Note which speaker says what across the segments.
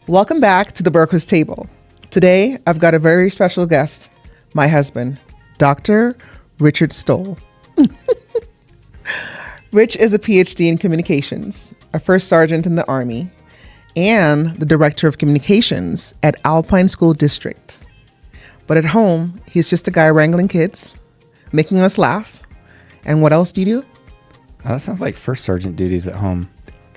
Speaker 1: Welcome back to the Burquist Table. Today, I've got a very special guest, my husband, Dr. Richard Stowell. Rich is a PhD in communications, a first sergeant in the Army, and the director of communications at Alpine School District. But at home, he's just a guy wrangling kids, making us laugh. And what else do you do?
Speaker 2: That sounds like first sergeant duties at home.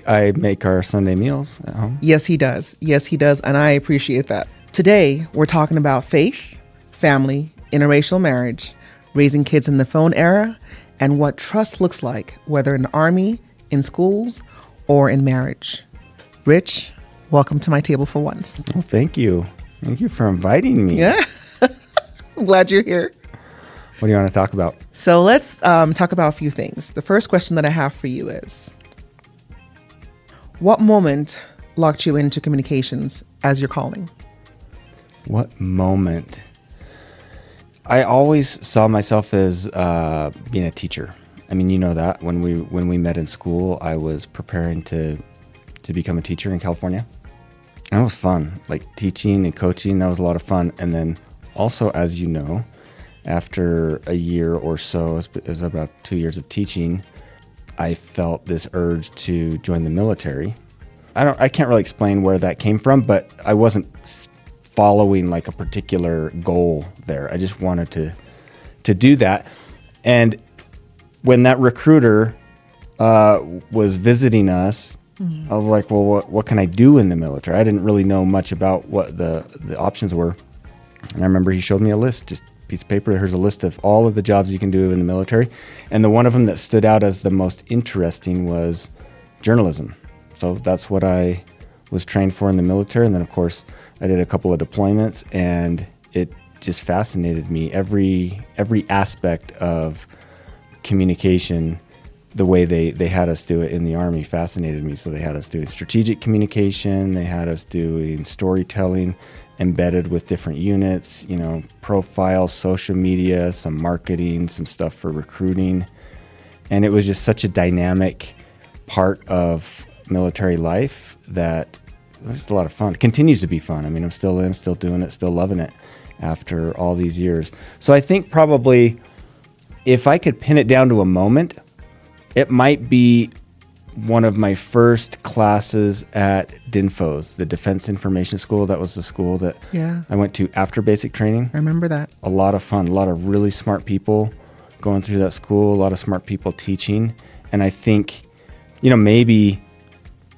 Speaker 2: I make our Sunday meals at home.
Speaker 1: Yes, he does. Yes, he does. And I appreciate that. Today, we're talking about faith, family, interracial marriage, raising kids in the phone era, and what trust looks like, whether in the Army, in schools, or in marriage. Rich, welcome to my table for once.
Speaker 2: Well, thank you. Thank you for inviting me.
Speaker 1: Yeah. I'm glad you're here.
Speaker 2: What do you want to talk about?
Speaker 1: So let's talk about a few things. The first question that I have for you is, what moment locked you into communications as your calling?
Speaker 2: What moment? I always saw myself as being a teacher. I mean, you know that when we met in school, I was preparing to become a teacher in California. And that was fun. Like teaching and coaching, that was a lot of fun. And then also, as you know, after a year or so, it was about 2 years of teaching, I felt this urge to join the military. I can't really explain where that came from, but I wasn't following like a particular goal there. I just wanted to do that. And when that recruiter was visiting us, I was like, well, what can I do in the military? I didn't really know much about what the options were. And I remember he showed me a list, just a piece of paper. Here's a list of all of the jobs you can do in the military. And the one of them that stood out as the most interesting was journalism. So that's what I was trained for in the military. And then, of course, I did a couple of deployments, and it just fascinated me. Every aspect of communication, the way they had us do it in the Army fascinated me. So they had us doing strategic communication. They had us doing storytelling embedded with different units, profiles, social media, some marketing, some stuff for recruiting. And it was just such a dynamic part of military life that it was just a lot of fun. It continues to be fun. I mean, I'm still doing it, still loving it after all these years. So I think probably if I could pin it down to a moment, it might be one of my first classes at DINFOS, the Defense Information School. That was the school that I went to after basic training.
Speaker 1: I remember that.
Speaker 2: A lot of fun, a lot of really smart people going through that school, a lot of smart people teaching. And I think, maybe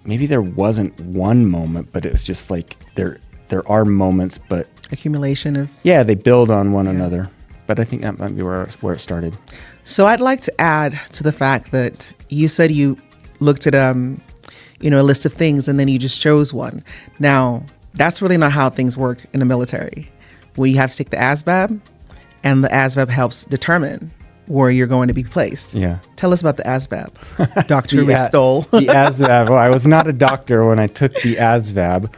Speaker 2: there wasn't one moment, but it was just like there are moments, but
Speaker 1: accumulation of...
Speaker 2: Yeah, they build on one another. But I think that might be where it started.
Speaker 1: So I'd like to add to the fact that you said you looked at a list of things and then you just chose one. Now, that's really not how things work in the military. Where you have to take the ASVAB, and the ASVAB helps determine where you're going to be placed.
Speaker 2: Yeah.
Speaker 1: Tell us about the ASVAB, Dr. Rich Stowell.
Speaker 2: The ASVAB. Well, I was not a doctor when I took the ASVAB.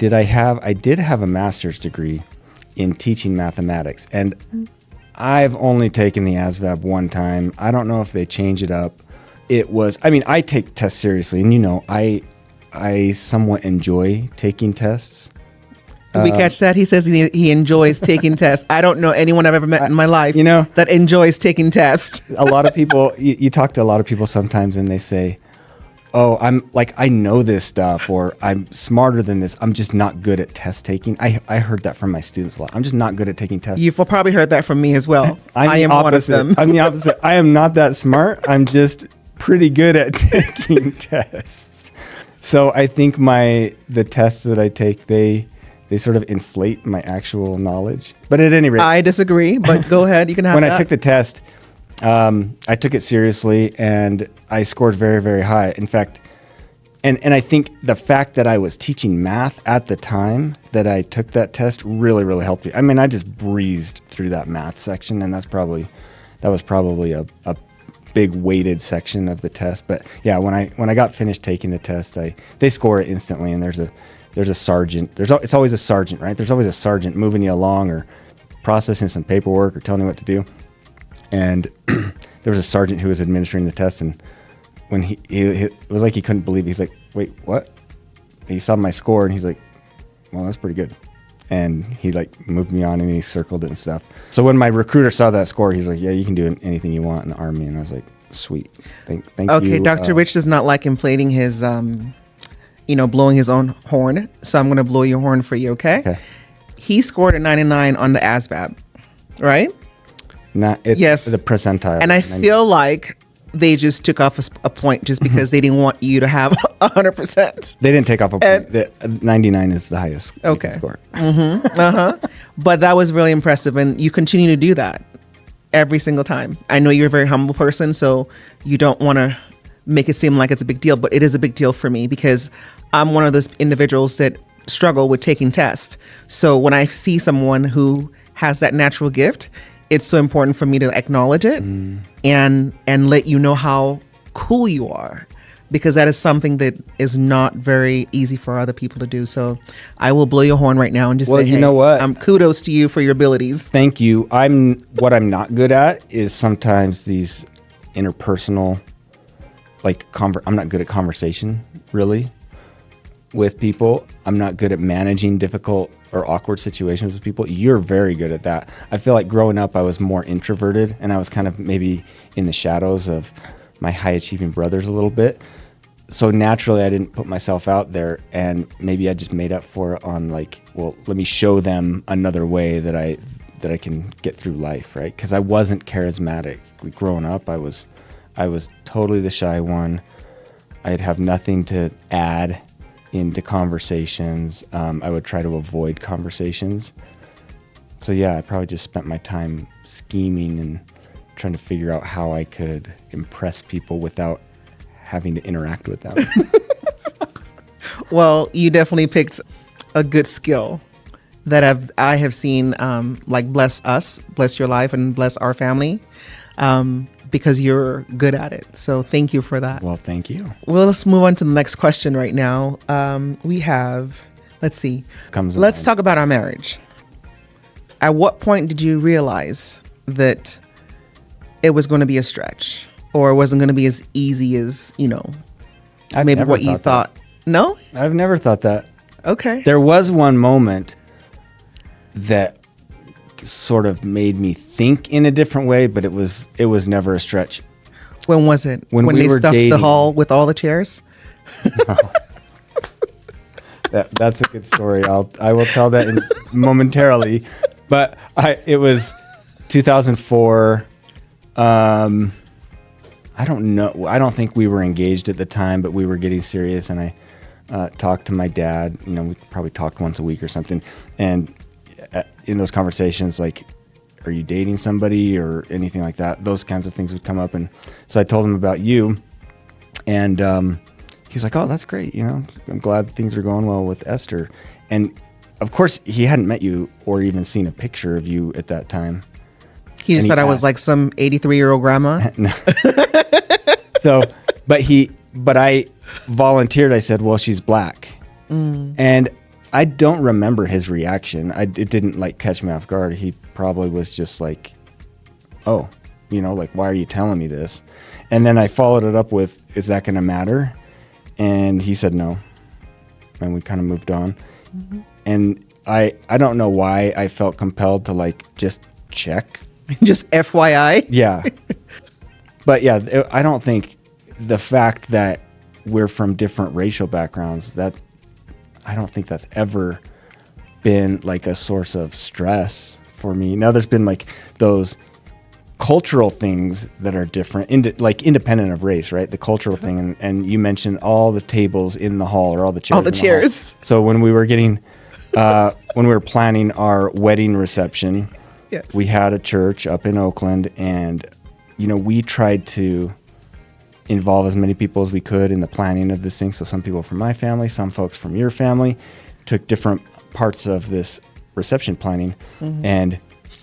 Speaker 2: I did have a master's degree in teaching mathematics, and I've only taken the ASVAB one time. I don't know if they change it up. I take tests seriously, and I somewhat enjoy taking tests.
Speaker 1: Did we catch that? He says he enjoys taking tests. I don't know anyone I've ever met in my life that enjoys taking tests.
Speaker 2: A lot of people, you talk to a lot of people sometimes, and they say, oh, I know this stuff, or I'm smarter than this. I'm just not good at test taking. I heard that from my students a lot. I'm just not good at taking tests.
Speaker 1: You've probably heard that from me as well.
Speaker 2: I am one of them. I'm the opposite. I am not that smart. I'm just pretty good at taking tests. So I think the tests that I take, they sort of inflate my actual knowledge. But at any rate,
Speaker 1: I disagree, but go ahead. You can have
Speaker 2: when
Speaker 1: that.
Speaker 2: I took the test, I took it seriously, and I scored very, very high. In fact, and I think the fact that I was teaching math at the time that I took that test really, really helped me. I mean, I just breezed through that math section, and that was probably a big weighted section of the test. But yeah, when I got finished taking the test, they score it instantly, and there's a sergeant. It's always a sergeant, right? There's always a sergeant moving you along or processing some paperwork or telling you what to do. And there was a sergeant who was administering the test, and when he it was like he couldn't believe it. He's like, wait, what? And he saw my score, and he's like, well, that's pretty good. And he like moved me on and he circled it and stuff. So when my recruiter saw that score, he's like, yeah, you can do anything you want in the Army. And I was like, sweet. Thank you.
Speaker 1: Okay, Dr. Rich does not like inflating his, blowing his own horn. So I'm going to blow your horn for you, okay? He scored a 99 on the ASVAB, right?
Speaker 2: It's the percentile.
Speaker 1: And I feel like they just took off a point just because they didn't want you to have 100%.
Speaker 2: They didn't take off a point. The 99 is the highest score.
Speaker 1: But that was really impressive. And you continue to do that every single time. I know you're a very humble person, so you don't want to make it seem like it's a big deal, but it is a big deal for me because I'm one of those individuals that struggle with taking tests. So when I see someone who has that natural gift, it's so important for me to acknowledge it and let you know how cool you are, because that is something that is not very easy for other people to do. So I will blow your horn right now and just say, hey,
Speaker 2: you know what?
Speaker 1: Kudos to you for your abilities.
Speaker 2: Thank you. What I'm not good at is sometimes these interpersonal, I'm not good at conversation, really, with people. I'm not good at managing difficult or awkward situations with people. You're very good at that. I feel like growing up, I was more introverted and I was kind of maybe in the shadows of my high achieving brothers a little bit. So naturally, I didn't put myself out there, and maybe I just made up for it on let me show them another way that I can get through life, right? Because I wasn't charismatic. Growing up, I was totally the shy one. I'd have nothing to add into conversations. I would try to avoid conversations. So yeah, I probably just spent my time scheming and trying to figure out how I could impress people without having to interact with them.
Speaker 1: Well, you definitely picked a good skill that I have seen bless us, bless your life, and bless our family. Because you're good at it. So thank you for that.
Speaker 2: Well, thank you.
Speaker 1: Well, let's move on to the next question right now. We have, let's see. Let's talk about our marriage. At what point did you realize that it was going to be a stretch, or it wasn't going to be as easy as, maybe what you thought? No?
Speaker 2: I've never thought that.
Speaker 1: Okay.
Speaker 2: There was one moment that sort of made me think in a different way, but it was never a stretch.
Speaker 1: When was it?
Speaker 2: When we
Speaker 1: they
Speaker 2: were
Speaker 1: stuffed
Speaker 2: dating.
Speaker 1: the hall with all the chairs?
Speaker 2: No. That's a good story. I will tell that momentarily. But it was 2004. I don't know. I don't think we were engaged at the time, but we were getting serious, and I talked to my dad. We probably talked once a week or something, and in those conversations, are you dating somebody or anything like that? Those kinds of things would come up. And so I told him about you, and he's like, oh, that's great. I'm glad things are going well with Esther. And of course, he hadn't met you or even seen a picture of you at that time.
Speaker 1: He just thought I was like some 83-year-old grandma.
Speaker 2: So, but I volunteered. I said, well, she's black. And I don't remember his reaction. It didn't catch me off guard. He probably was just like, oh, why are you telling me this? And then I followed it up with, is that going to matter? And he said no. And we kind of moved on. Mm-hmm. And I don't know why I felt compelled to just check.
Speaker 1: Just FYI.
Speaker 2: Yeah. But yeah, I don't think the fact that we're from different racial backgrounds, I don't think that's ever been a source of stress for me. Now there's been those cultural things that are different, independent of race, right? The cultural thing, and you mentioned all the tables in the hall, or all the chairs.
Speaker 1: All the chairs.
Speaker 2: So when we were planning our wedding reception,
Speaker 1: yes,
Speaker 2: we had a church up in Oakland, and we tried to involve as many people as we could in the planning of this thing. So some people from my family, some folks from your family, took different parts of this reception planning, and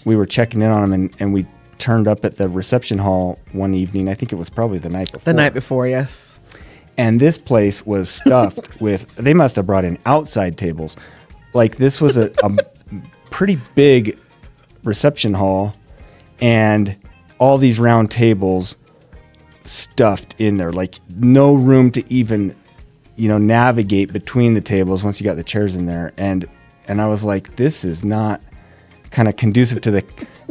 Speaker 2: we were checking in on them, and we turned up at the reception hall one evening. I think it was probably the night before.
Speaker 1: The night before, yes.
Speaker 2: And this place was stuffed with, they must have brought in outside tables. This was a pretty big reception hall, and all these round tables stuffed in there, no room to even navigate between the tables once you got the chairs in there. And And I was like, this is not kind of conducive to the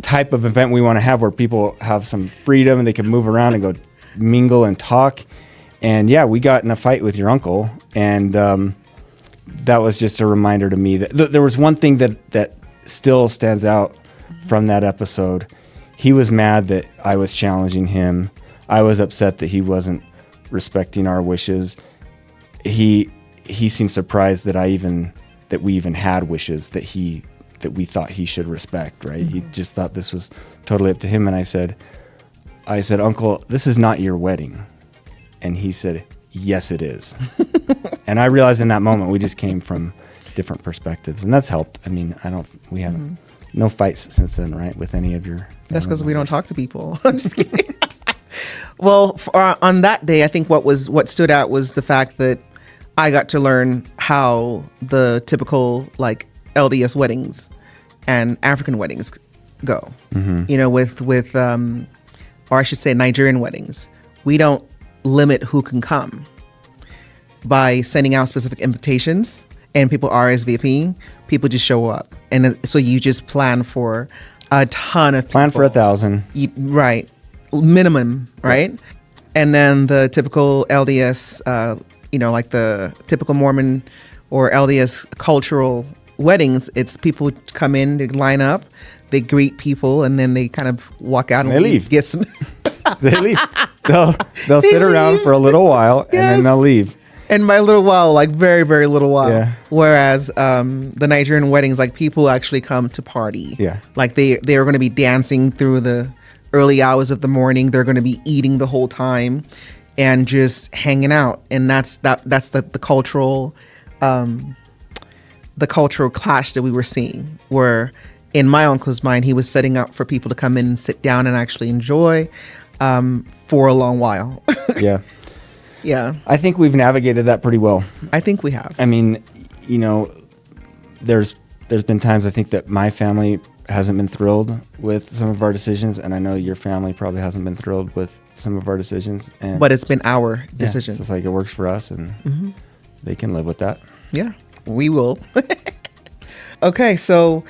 Speaker 2: type of event we want to have, where people have some freedom and they can move around and go mingle and talk. And yeah, we got in a fight with your uncle, and that was just a reminder to me that there was one thing that still stands out from that episode. He was mad that I was challenging him. I was upset that he wasn't respecting our wishes. He seemed surprised that we even had wishes that we thought he should respect, right? Mm-hmm. He just thought this was totally up to him. And I said, Uncle, this is not your wedding. And he said, yes, it is. And I realized in that moment, we just came from different perspectives, and that's helped. I mean, we haven't, no fights since then, right? With any of your.
Speaker 1: That's because we don't talk to people. I'm just kidding. Well, on that day, I think what stood out was the fact that I got to learn how the typical like LDS weddings and African weddings go. Mm-hmm. You know, with or I should say Nigerian weddings, we don't limit who can come by sending out specific invitations, and people RSVP. People just show up, and so you just plan for a ton of people.
Speaker 2: Plan for 1,000,
Speaker 1: right? Minimum, right? Yep. And then the typical LDS, like the typical Mormon or LDS cultural weddings, it's people come in, they line up, they greet people, and then they kind of walk out and
Speaker 2: they leave.
Speaker 1: Get some.
Speaker 2: They leave. They'll sit around for a little while, and then they'll leave.
Speaker 1: And by a little while, like very, very little while.
Speaker 2: Yeah.
Speaker 1: Whereas the Nigerian weddings, like people actually come to party.
Speaker 2: Yeah. Like
Speaker 1: they are going to be dancing through the early hours of the morning. They're going to be eating the whole time and just hanging out. And that's the cultural clash that we were seeing, where in my uncle's mind, he was setting up for people to come in and sit down and actually enjoy for a long while.
Speaker 2: Yeah.
Speaker 1: Yeah.
Speaker 2: I think we've navigated that pretty well.
Speaker 1: I think we have.
Speaker 2: I mean, there's been times I think that my family hasn't been thrilled with some of our decisions, and I know your family probably hasn't been thrilled with some of our decisions.
Speaker 1: But it's been our decision.
Speaker 2: It's like it works for us, and they can live with that.
Speaker 1: Yeah, we will. Okay, so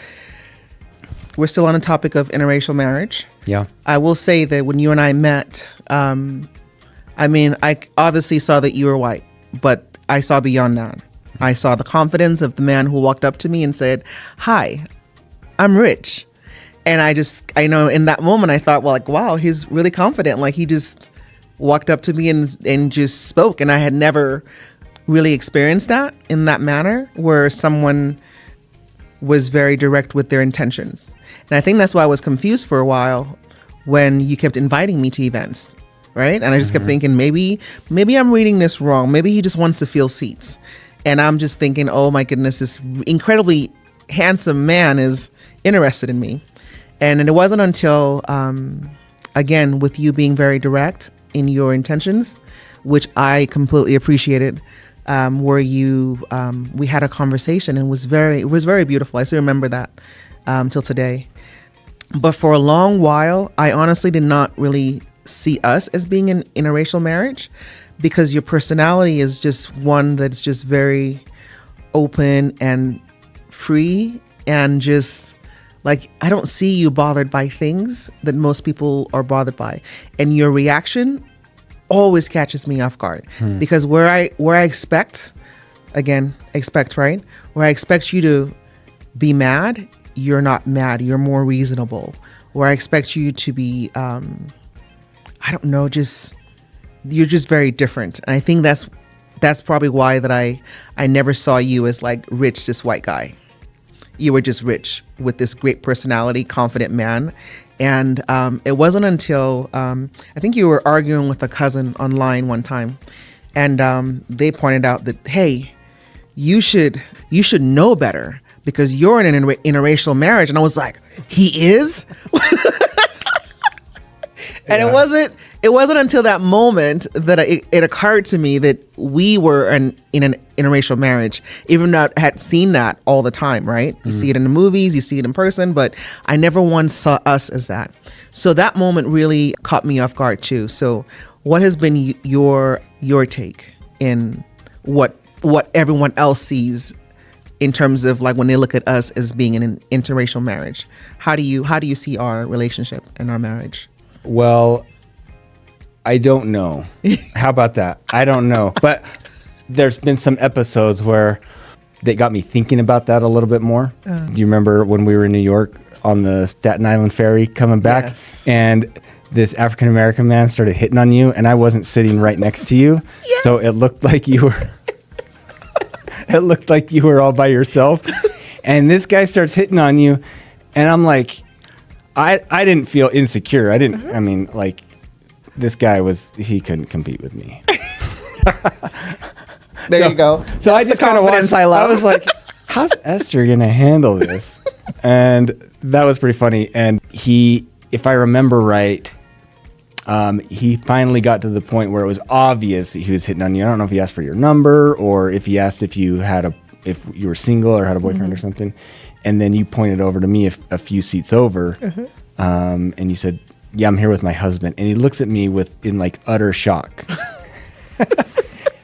Speaker 1: we're still on the topic of interracial marriage.
Speaker 2: Yeah.
Speaker 1: I will say that when you and I met, I obviously saw that you were white, but I saw beyond that. I saw the confidence of the man who walked up to me and said, "Hi, I'm rich." And I know in that moment I thought, well, like, wow, he's really confident. Like, he just walked up to me and just spoke. And I had never really experienced that in that manner, where someone was very direct with their intentions. And I think that's why I was confused for a while when you kept inviting me to events, right? And I just kept thinking, maybe I'm reading this wrong. Maybe he just wants to fill seats. And I'm just thinking, oh my goodness, this incredibly handsome man is interested in me. And it wasn't until, again, with you being very direct in your intentions, which I completely appreciated, where we had a conversation, and it was very beautiful. I still remember that till today. But for a long while, I honestly did not really see us as being an interracial marriage, because your personality is just one that's just very open and free, and just like, I don't see you bothered by things that most people are bothered by. And your reaction always catches me off guard, because where I expect, right? Where I expect you to be mad, you're not mad. You're more reasonable. Where I expect you to be, you're just very different. And I think that's probably why that I never saw you as like rich, this white guy. You were just rich with this great personality, confident man. And it wasn't until I think you were arguing with a cousin online one time, and they pointed out that, hey, you should know better because you're in an interracial marriage. And I was like, he is? And yeah. It wasn't until that moment that it occurred to me that we were in an interracial marriage, even though I had seen that all the time, right? You see it in the movies, you see it in person, but I never once saw us as that. So that moment really caught me off guard too. So what has been your take in what everyone else sees in terms of like when they look at us as being in an interracial marriage? How do you see our relationship and our marriage?
Speaker 2: Well, I don't know. How about that? I don't know. But there's been some episodes where they got me thinking about that a little bit more. Do you remember when we were in New York on the Staten Island ferry coming back?
Speaker 1: Yes.
Speaker 2: And this African-American man started hitting on you, and I wasn't sitting right next to you.
Speaker 1: Yes.
Speaker 2: So it looked like you were it looked like you were all by yourself. And this guy starts hitting on you, and I'm like, I didn't feel insecure. I didn't, I mean, like, this guy he couldn't compete with me.
Speaker 1: There you go.
Speaker 2: So I just kind of watched.
Speaker 1: I love.
Speaker 2: I was like, how's Esther going to handle this? And that was pretty funny. And he, if I remember right, he finally got to the point where it was obvious that he was hitting on you. I don't know if he asked for your number or if he asked if you were single or had a boyfriend or something. And then you pointed over to me a few seats over, and you said, "Yeah, I'm here with my husband." And he looks at me in like utter shock.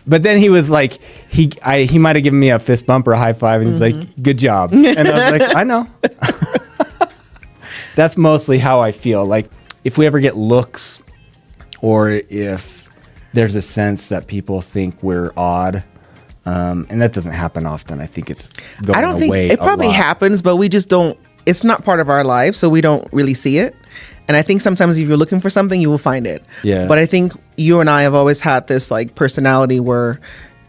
Speaker 2: But then he was like, he might have given me a fist bump or a high five, and he's like, "Good job." And I was like, "I know." That's mostly how I feel. Like, if we ever get looks, or if there's a sense that people think we're odd, and that doesn't happen often. I think it's going away.
Speaker 1: I don't think it probably happens, but we just don't. It's not part of our life, so we don't really see it. And I think sometimes if you're looking for something, you will find it.
Speaker 2: Yeah.
Speaker 1: But I think you and I have always had this like personality where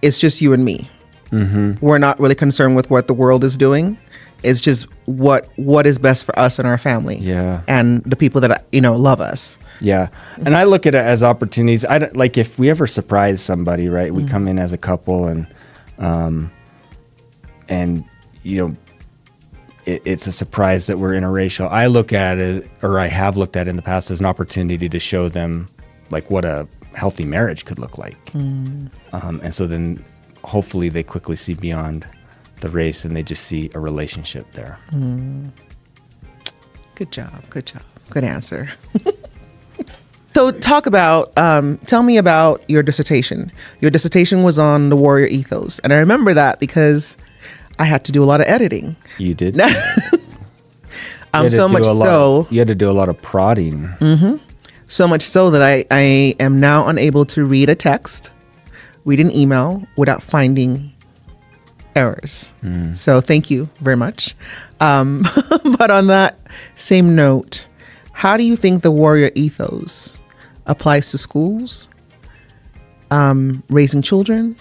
Speaker 1: it's just you and me. Mm-hmm. We're not really concerned with what the world is doing. It's just what is best for us and our family.
Speaker 2: Yeah.
Speaker 1: And the people that love us.
Speaker 2: Yeah. And I look at it as opportunities. I don't, like, if we ever surprise somebody, right? We come in as a couple and it's a surprise that we're interracial. I look at it, or I have looked at it in the past, as an opportunity to show them like what a healthy marriage could look like. And so then hopefully they quickly see beyond the race and they just see a relationship there.
Speaker 1: Good job. Good answer. So tell me about your dissertation. Your dissertation was on the warrior ethos. And I remember that because I had to do a lot of editing.
Speaker 2: You did?
Speaker 1: So much so.
Speaker 2: You had to do a lot of prodding.
Speaker 1: Mm-hmm. So much so that I am now unable to read a text, read an email without finding errors. So thank you very much. But on that same note, how do you think the warrior ethos applies to schools, raising children,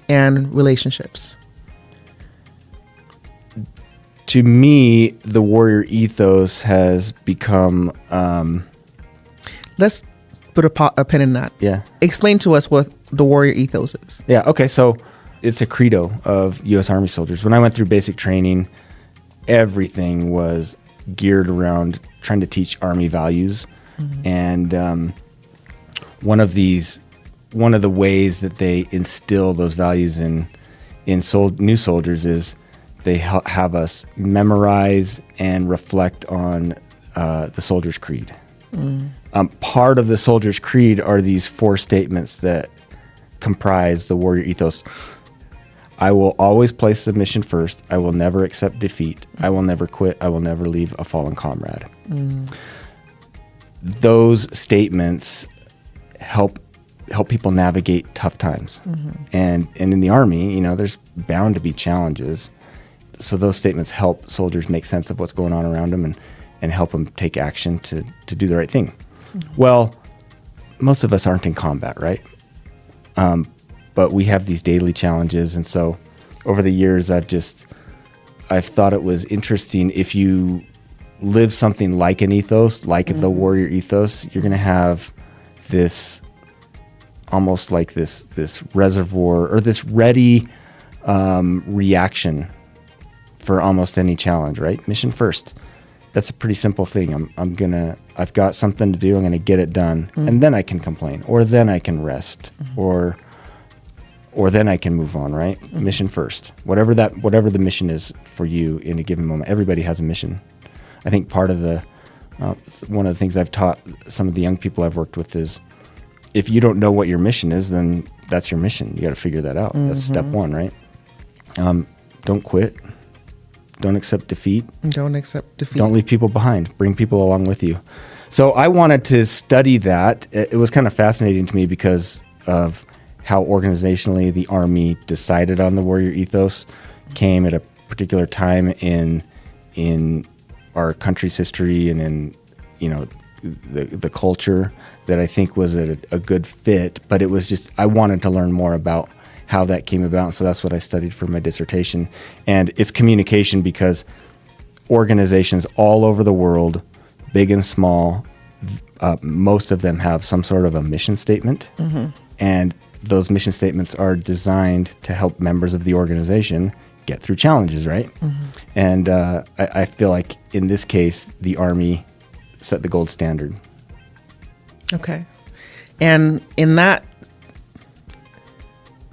Speaker 1: and relationships?
Speaker 2: To me, the warrior ethos has become...
Speaker 1: Let's put a pin in that.
Speaker 2: Yeah.
Speaker 1: Explain to us what the warrior ethos is.
Speaker 2: Yeah, okay, so it's a credo of U.S. Army soldiers. When I went through basic training, everything was geared around trying to teach Army values. And one of the ways that they instill those values in new soldiers is they have us memorize and reflect on the soldier's creed. Part of the soldier's creed are these 4 statements that comprise the warrior ethos. I will always place submission first. I will never accept defeat. I will never quit. I will never leave a fallen comrade. Those statements help people navigate tough times. And in the Army, there's bound to be challenges. So those statements help soldiers make sense of what's going on around them and help them take action to do the right thing. Well, most of us aren't in combat, right? But we have these daily challenges. And so over the years, I've thought it was interesting. If you live something like an ethos, like the warrior ethos, you're going to have this almost like this reservoir or this ready reaction for almost any challenge, right? Mission first. That's a pretty simple thing. I've got something to do. I'm going to get it done. And then I can complain, or then I can rest, or then I can move on, right? Mission first. Whatever the mission is for you in a given moment. Everybody has a mission. I think part of one of the things I've taught some of the young people I've worked with is, if you don't know what your mission is, then that's your mission. You got to figure that out. That's step one, right? Don't quit. Don't accept defeat.
Speaker 1: Don't accept defeat.
Speaker 2: Don't leave people behind. Bring people along with you. So I wanted to study that. It was kind of fascinating to me because of how organizationally the Army decided on the warrior ethos. Came at a particular time in our country's history and in, you know, the culture that I think was a good fit. But it was just, I wanted to learn more about how that came about. So that's what I studied for my dissertation. And it's communication, because organizations all over the world, big and small, most of them have some sort of a mission statement. Mm-hmm. And those mission statements are designed to help members of the organization get through challenges, right? Mm-hmm. And I feel like in this case, the Army set the gold standard.
Speaker 1: Okay. And in that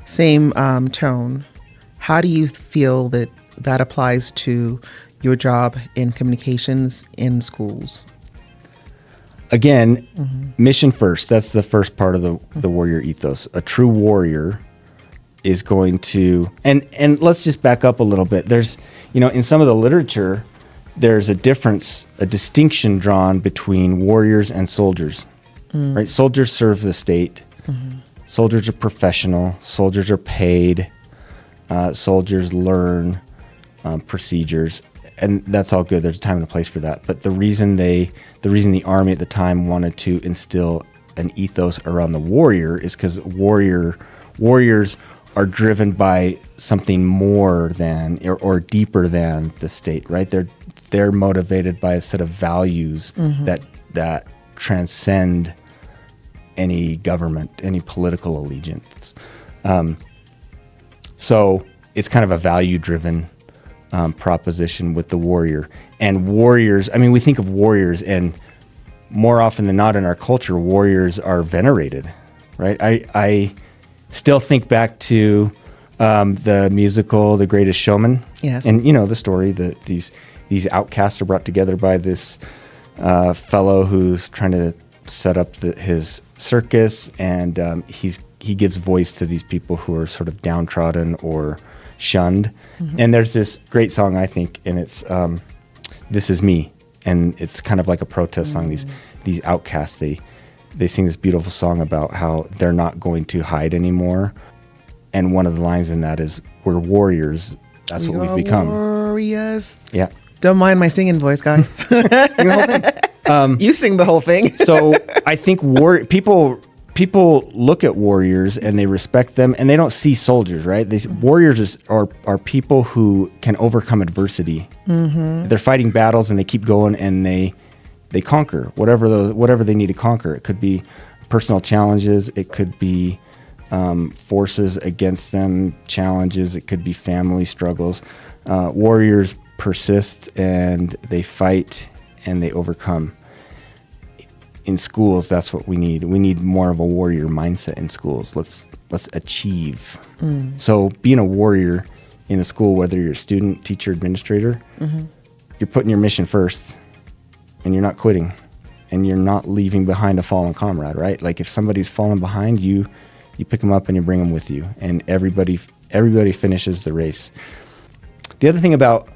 Speaker 1: same tone, how do you feel that applies to your job in communications in schools?
Speaker 2: Again, mission first. That's the first part of the warrior ethos. A true warrior is going to, and let's just back up a little bit. There's, you know, in some of the literature, there's a distinction drawn between warriors and soldiers, right? Soldiers serve the state. Mm-hmm. Soldiers are professional. Soldiers are paid. Soldiers learn procedures, and that's all good. There's a time and a place for that. But the reason the Army at the time wanted to instill an ethos around the warrior is because warriors are driven by something more than or deeper than the state, right? They're motivated by a set of values that transcend any government, any political allegiance. So it's kind of a value-driven proposition with the warrior. And warriors, I mean, we think of warriors, and more often than not in our culture, warriors are venerated, right? I still think back to the musical The Greatest Showman.
Speaker 1: Yes.
Speaker 2: And you know the story that these outcasts are brought together by this fellow who's trying to set up his circus, and he gives voice to these people who are sort of downtrodden or shunned. Mm-hmm. And there's this great song, I think, and it's This Is Me, and it's kind of like a protest song. These outcasts, they sing this beautiful song about how they're not going to hide anymore. And one of the lines in that is, we're warriors. That's what we've become.
Speaker 1: Warriors.
Speaker 2: Yeah.
Speaker 1: Don't mind my singing voice, guys.
Speaker 2: Sing the whole thing.
Speaker 1: You sing the whole thing.
Speaker 2: So I think people look at warriors and they respect them, and they don't see soldiers, right? Warriors are people who can overcome adversity. Mm-hmm. They're fighting battles and they keep going, and they conquer whatever they need to conquer. It could be personal challenges. It could be forces against them, challenges. It could be family struggles. Warriors persist, and they fight, and they overcome. In schools, that's what we need. We need more of a warrior mindset in schools. Let's achieve. So being a warrior in a school, whether you're a student, teacher, administrator, you're putting your mission first, and you're not quitting, and you're not leaving behind a fallen comrade, right? Like if somebody's fallen behind, you pick them up and you bring them with you, and everybody finishes the race. The other thing about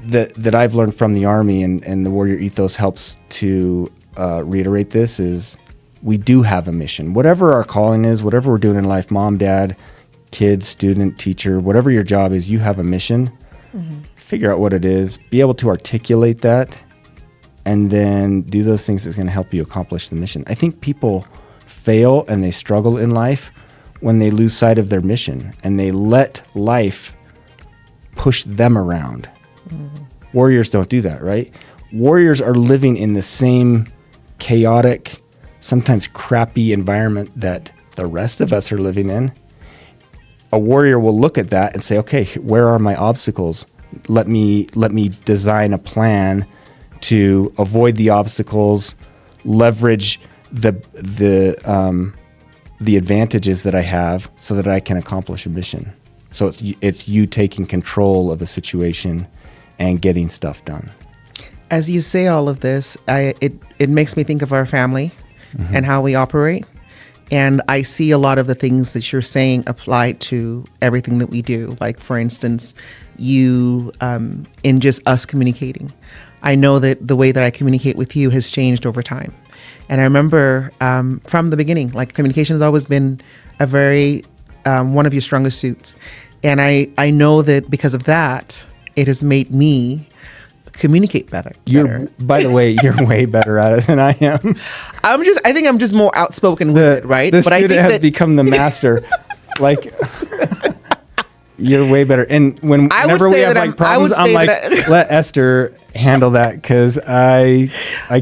Speaker 2: that I've learned from the Army and the warrior ethos helps to reiterate this is we do have a mission. Whatever our calling is, whatever we're doing in life, mom, dad, kid, student, teacher, whatever your job is, you have a mission. Mm-hmm. Figure out what it is, be able to articulate that, and then do those things that's going to help you accomplish the mission. I think people fail and they struggle in life when they lose sight of their mission and they let life push them around. Mm-hmm. Warriors don't do that, right? Warriors are living in the same chaotic, sometimes crappy environment that the rest of us are living in. A warrior will look at that and say, okay, where are my obstacles? Let me design a plan to avoid the obstacles, leverage the advantages that I have so that I can accomplish a mission. So it's you taking control of a situation and getting stuff done.
Speaker 1: As you say all of this, it makes me think of our family and how we operate. And I see a lot of the things that you're saying apply to everything that we do. Like, for instance, you, in just us communicating. I know that the way that I communicate with you has changed over time. And I remember from the beginning, like, communication has always been a very, one of your strongest suits. And I know that because of that, it has made me communicate better.
Speaker 2: By the way, you're way better at it than I am.
Speaker 1: I think I'm just more outspoken with it, right?
Speaker 2: The student has become the master. Like, you're way better. And whenever we have like problems, I'm like, let Esther handle that, because I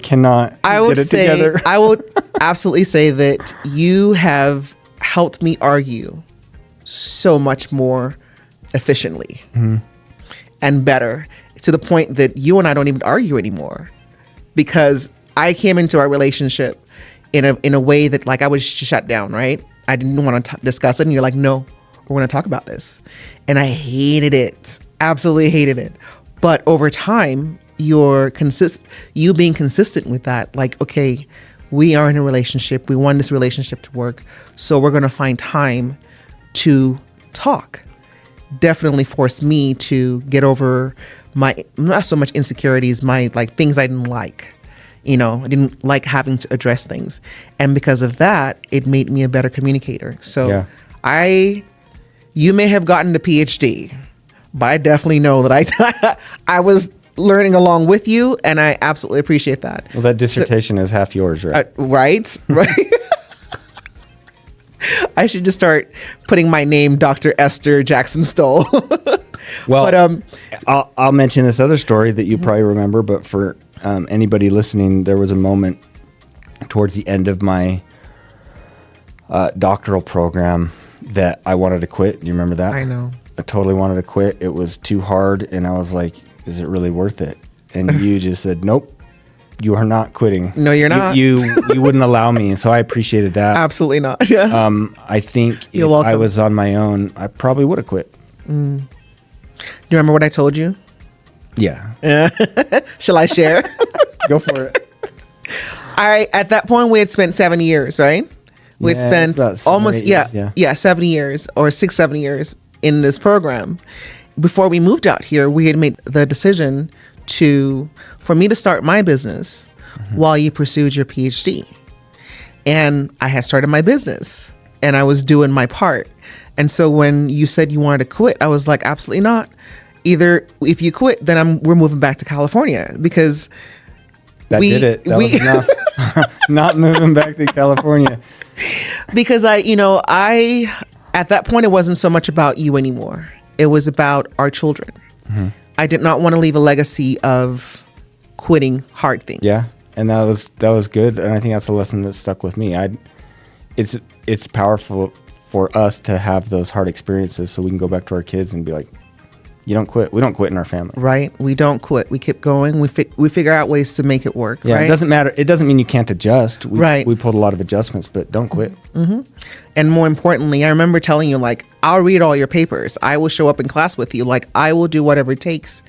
Speaker 2: cannot get it together.
Speaker 1: I would absolutely say that you have helped me argue so much more efficiently and better, to the point that you and I don't even argue anymore, because I came into our relationship in a way that, like, I was shut down, right? I didn't want to discuss it, and you're like, no, we're going to talk about this. And I hated it, absolutely hated it. But over time, you being consistent with that, like, okay, we are in a relationship, we want this relationship to work, so we're going to find time to talk, definitely forced me to get over my, not so much insecurities, my, like, things I didn't like. I didn't like having to address things. And because of that, it made me a better communicator. So you may have gotten the PhD, but I definitely know that I was learning along with you, and I absolutely appreciate that.
Speaker 2: Well, that dissertation is half yours, right?
Speaker 1: Right. I should just start putting my name, Dr. Esther Jackson Stowell.
Speaker 2: Well, but, I'll mention this other story that you probably remember, but for anybody listening, there was a moment towards the end of my doctoral program that I wanted to quit. Do you remember that?
Speaker 1: I know.
Speaker 2: I totally wanted to quit. It was too hard, and I was like, is it really worth it? And you just said, nope, you are not quitting.
Speaker 1: No, you're not.
Speaker 2: You wouldn't allow me, and so I appreciated that.
Speaker 1: Absolutely not. Yeah.
Speaker 2: I think
Speaker 1: You're
Speaker 2: if
Speaker 1: welcome.
Speaker 2: I was on my own, I probably would have quit.
Speaker 1: Do you remember what I told you?
Speaker 2: Yeah.
Speaker 1: Shall I share?
Speaker 2: Go for it.
Speaker 1: At that point, we had spent 7 years, right? We had spent almost 7 years or 6-7 years in this program. Before we moved out here, we had made the decision for me to start my business while you pursued your PhD. And I had started my business, and I was doing my part. And so when you said you wanted to quit, I was like, absolutely not. Either if you quit, then we're moving back to California, because
Speaker 2: that did it. That was enough. Not moving back to California.
Speaker 1: Because at that point, it wasn't so much about you anymore. It was about our children. I did not want to leave a legacy of quitting hard things.
Speaker 2: Yeah, and that was good, and I think that's a lesson that stuck with me. It's powerful for us to have those hard experiences, so we can go back to our kids and be like, you don't quit. We don't quit in our family. Right.
Speaker 1: We don't quit. We keep going. We figure out ways to make it work.
Speaker 2: Yeah.
Speaker 1: Right?
Speaker 2: It doesn't matter. It doesn't mean you can't adjust.
Speaker 1: Right.
Speaker 2: We pulled a lot of adjustments, but don't quit.
Speaker 1: And more importantly, I remember telling you, like, I'll read all your papers. I will show up in class with you. Like, I will do whatever it takes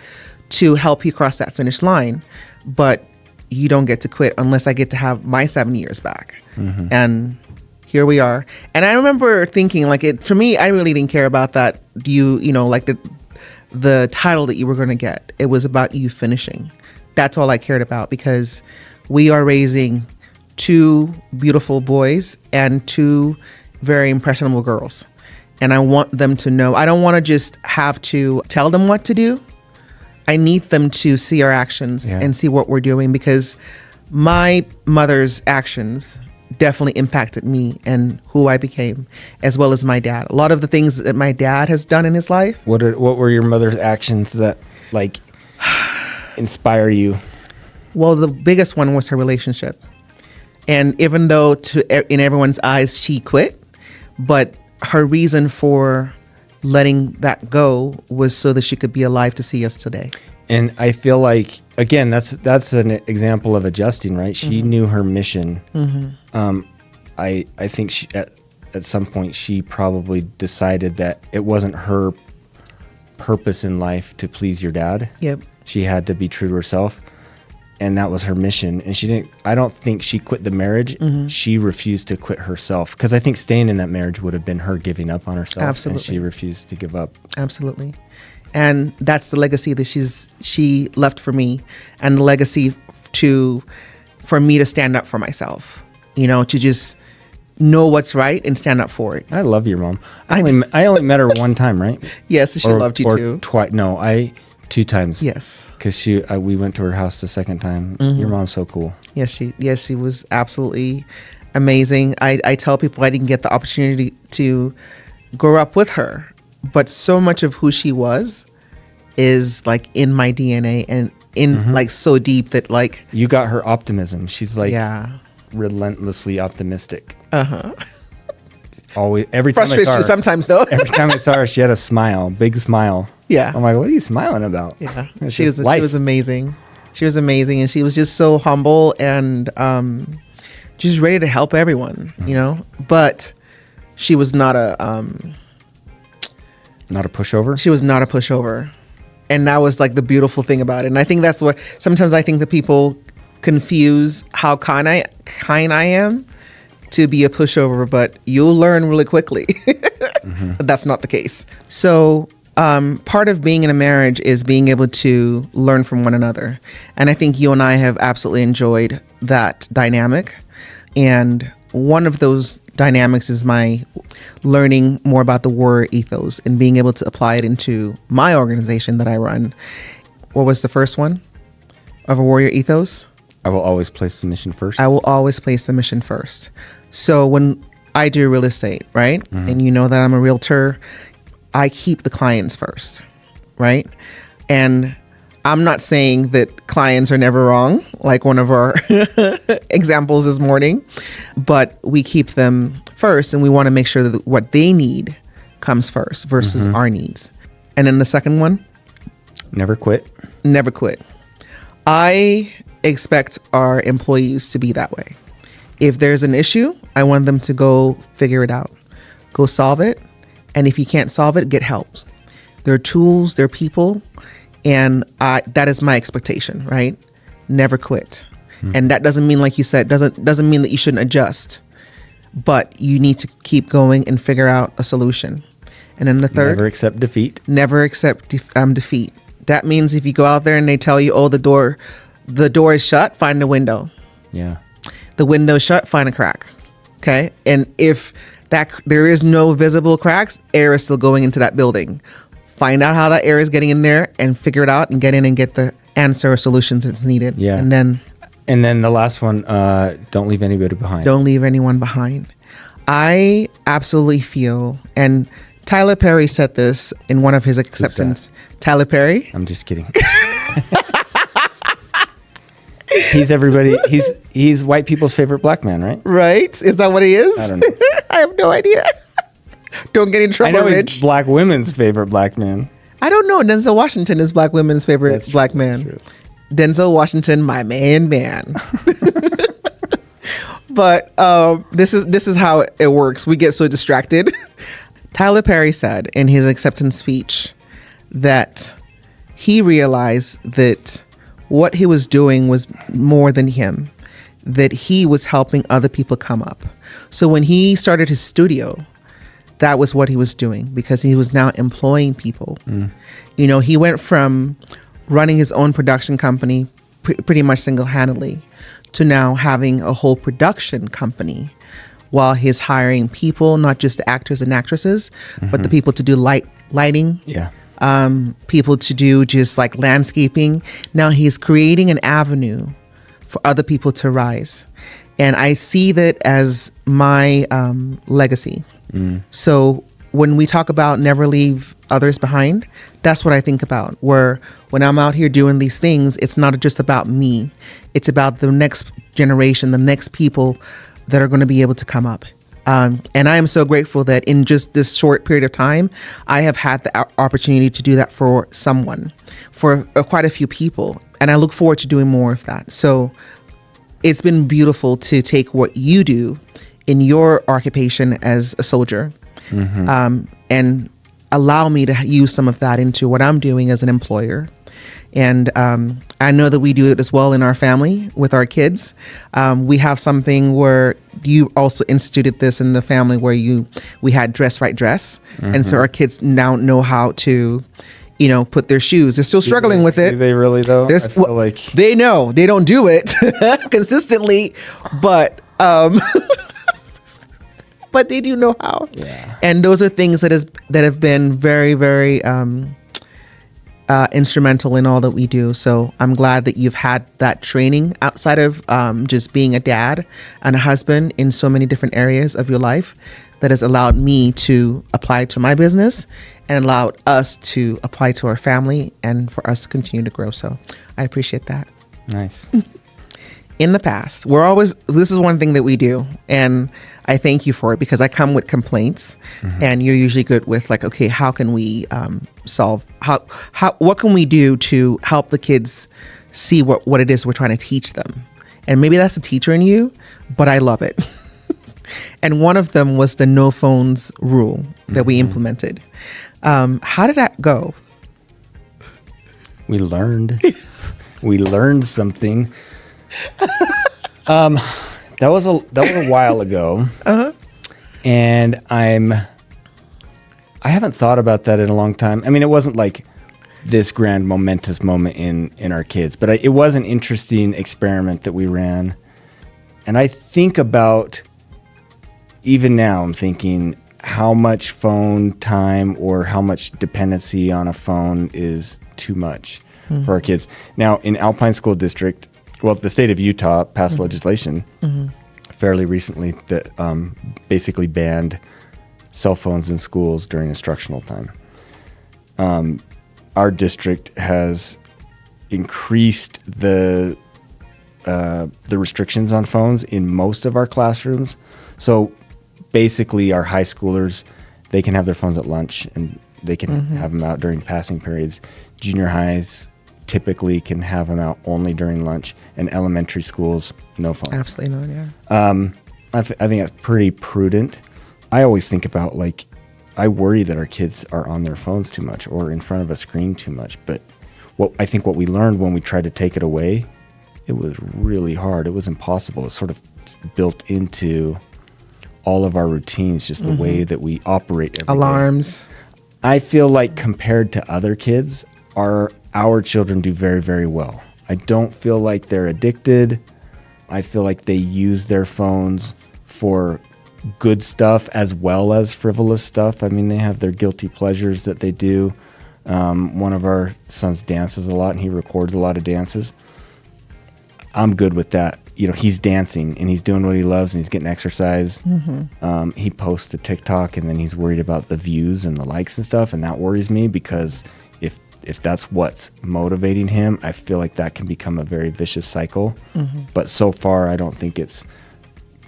Speaker 1: to help you cross that finish line. But you don't get to quit unless I get to have my 7 years back. And here we are. And I remember thinking, like, for me, I really didn't care about that. Like the title that you were going to get. It was about you finishing. That's all I cared about, because we are raising 2 beautiful boys and 2 very impressionable girls. And I want them to know, I don't want to just have to tell them what to do. I need them to see our actions and see what we're doing, because my mother's actions definitely impacted me and who I became, as well as my dad. A lot of the things that my dad has done in his life.
Speaker 2: What were your mother's actions that, like, inspire you?
Speaker 1: Well, the biggest one was her relationship. And even though in everyone's eyes she quit, but her reason for letting that go was so that she could be alive to see us today.
Speaker 2: And I feel like, again, that's an example of adjusting, right? She knew her mission. I think she at some point she probably decided that it wasn't her purpose in life to please your dad.
Speaker 1: Yep.
Speaker 2: She had to be true to herself. and that was her mission. And I don't think she quit the marriage. She refused to quit herself, because I think staying in that marriage would have been her giving up on herself.
Speaker 1: Absolutely.
Speaker 2: And she refused to give up.
Speaker 1: Absolutely. And that's the legacy that she left for me, and the legacy for me to stand up for myself, to just know what's right and stand up for it.
Speaker 2: I love your mom. I only met her one time, right?
Speaker 1: Yes, she loved you too.
Speaker 2: Twice. No, 2 times.
Speaker 1: Yes.
Speaker 2: Because we went to her house the second time. Your mom's so cool.
Speaker 1: Yes, she was absolutely amazing. I tell people I didn't get the opportunity to grow up with her, but so much of who she was is like in my DNA and in like so deep that like
Speaker 2: you got her optimism. She's like relentlessly optimistic. Always, every time I
Speaker 1: frustrates
Speaker 2: saw her,
Speaker 1: you sometimes though.
Speaker 2: every time I saw her, she had a smile, big smile.
Speaker 1: Yeah.
Speaker 2: I'm like, what are you smiling about?
Speaker 1: Yeah,
Speaker 2: It's
Speaker 1: she
Speaker 2: just
Speaker 1: was
Speaker 2: life.
Speaker 1: amazing. She was amazing, and she was just so humble and just ready to help everyone, But she was not
Speaker 2: not a pushover.
Speaker 1: She was not a pushover, and that was like the beautiful thing about it. And I think that's what sometimes I think that people confuse how kind I am to be a pushover, but you'll learn really quickly. That's not the case. So part of being in a marriage is being able to learn from one another. And I think you and I have absolutely enjoyed that dynamic. And one of those dynamics is my learning more about the warrior ethos and being able to apply it into my organization that I run. What was the first one of a warrior ethos?
Speaker 2: I will always place the mission first.
Speaker 1: I will always place the mission first. So when I do real estate, right? And you know that I'm a realtor, I keep the clients first, right? And I'm not saying that clients are never wrong, like one of our examples this morning, but we keep them first, and we want to make sure that what they need comes first versus our needs. And then the second one?
Speaker 2: Never quit.
Speaker 1: Never quit. I expect our employees to be that way. If there's an issue, I want them to go figure it out, go solve it. And if you can't solve it, get help. There are tools, there are people, and that is my expectation, right? Never quit. And that doesn't mean, like you said, doesn't mean that you shouldn't adjust, but you need to keep going and figure out a solution. And then the third,
Speaker 2: never accept defeat.
Speaker 1: Never accept defeat. That means if you go out there and they tell you, oh, the door is shut, find a window.
Speaker 2: Yeah.
Speaker 1: The window's shut, find a crack. Okay. And if there is no visible cracks, air is still going into that building. Find out how that air is getting in there and figure it out and get in and get the answer or solutions that's needed.
Speaker 2: Yeah.
Speaker 1: And then
Speaker 2: the last one, don't leave anybody behind.
Speaker 1: Don't leave anyone behind. I absolutely feel, and Tyler Perry said this in one of his acceptance. Tyler Perry?
Speaker 2: I'm just kidding. He's white people's favorite black man, right?
Speaker 1: Right? Is that what he is?
Speaker 2: I don't know.
Speaker 1: I have no idea. Don't get in trouble,
Speaker 2: I know
Speaker 1: Rich.
Speaker 2: he's black women's favorite black man.
Speaker 1: I don't know. Denzel Washington is black women's favorite
Speaker 2: That's
Speaker 1: black
Speaker 2: true,
Speaker 1: man.
Speaker 2: that's true.
Speaker 1: Denzel Washington, my man. But this is how it works. We get so distracted. Tyler Perry said in his acceptance speech that he realized that what he was doing was more than him, that he was helping other people come up. So when he started his studio, that was what he was doing, because he was now employing people. He went from running his own production company pretty much single-handedly to now having a whole production company while he's hiring people, not just the actors and actresses, but the people to do lighting.
Speaker 2: Yeah.
Speaker 1: People to do just like landscaping. Now he's creating an avenue for other people to rise. And I see that as my legacy. So when we talk about never leave others behind, that's what I think about. Where when I'm out here doing these things, it's not just about me. It's about the next generation, the next people that are going to be able to come up. And I am so grateful that in just this short period of time, I have had the opportunity to do that for someone, for quite a few people. And I look forward to doing more of that. So it's been beautiful to take what you do in your occupation as a soldier, and allow me to use some of that into what I'm doing as an employer. And I know that we do it as well in our family with our kids. We have something where you also instituted this in the family where we had dress right dress. And so our kids now know how to, put their shoes. They're still struggling with it.
Speaker 2: Do they really though? I feel like
Speaker 1: they know they don't do it consistently, but but they do know how.
Speaker 2: Yeah.
Speaker 1: And those are things that have been very, very instrumental in all that we do. So I'm glad that you've had that training outside of just being a dad and a husband in so many different areas of your life that has allowed me to apply to my business and allowed us to apply to our family and for us to continue to grow. So I appreciate that.
Speaker 2: Nice.
Speaker 1: In the past, this is one thing that we do, and I thank you for it because I come with complaints and you're usually good with like, okay, how can we solve, what can we do to help the kids see what it is we're trying to teach them? And maybe that's a teacher in you, but I love it. And one of them was the no phones rule that we implemented. How did that go?
Speaker 2: We learned something. That was a while ago. And I haven't thought about that in a long time. I mean, it wasn't like this grand momentous moment in our kids, but it was an interesting experiment that we ran. And I think about, even now I'm thinking how much phone time or how much dependency on a phone is too much for our kids. Now in Alpine School District, well, the state of Utah passed legislation fairly recently that basically banned cell phones in schools during instructional time. Our district has increased the restrictions on phones in most of our classrooms. So basically our high schoolers, they can have their phones at lunch and they can have them out during passing periods. Junior highs typically can have them out only during lunch, and elementary schools, no phones.
Speaker 1: Absolutely not, yeah.
Speaker 2: I think that's pretty prudent. I always think about, like, I worry that our kids are on their phones too much or in front of a screen too much. But I think what we learned when we tried to take it away, it was really hard. It was impossible. It's sort of built into all of our routines, just the way that we operate every
Speaker 1: Alarms.
Speaker 2: day. I feel like compared to other kids, our children do very, very well. I don't feel like they're addicted. I feel like they use their phones for good stuff as well as frivolous stuff. I mean, they have their guilty pleasures that they do. One of our sons dances a lot and he records a lot of dances. I'm good with that. He's dancing and he's doing what he loves and he's getting exercise. He posts to TikTok and then he's worried about the views and the likes and stuff. And that worries me because if that's what's motivating him, I feel like that can become a very vicious cycle. But so far, I don't think it's,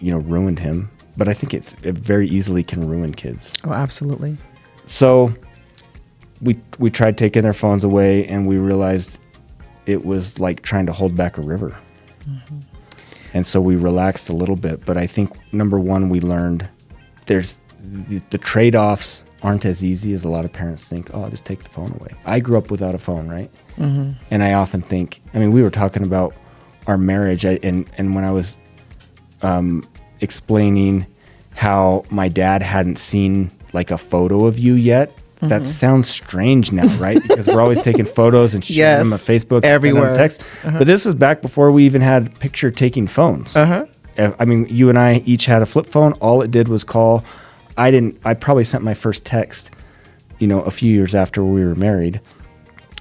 Speaker 2: ruined him. But I think it very easily can ruin kids.
Speaker 1: Oh, absolutely.
Speaker 2: So we tried taking their phones away, and we realized it was like trying to hold back a river. And so we relaxed a little bit. But I think, number one, we learned there's the trade-offs aren't as easy as a lot of parents think. Oh, I'll just take the phone away. I grew up without a phone, right? And I often think, we were talking about our marriage, and when I was explaining how my dad hadn't seen like a photo of you yet, that sounds strange now, right? Because we're always taking photos and sharing them on Facebook,
Speaker 1: everywhere,
Speaker 2: and text. But this was back before we even had picture-taking phones. You and I each had a flip phone. All it did was call. I probably sent my first text, a few years after we were married.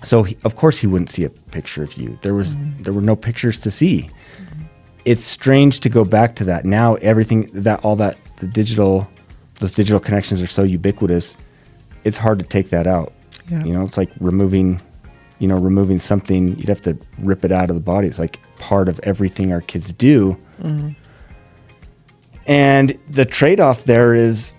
Speaker 2: So of course he wouldn't see a picture of you. There were no pictures to see. It's strange to go back to that. Now those digital connections are so ubiquitous. It's hard to take that out. Yeah. It's like removing something. You'd have to rip it out of the body. It's like part of everything our kids do. And the trade-off there is,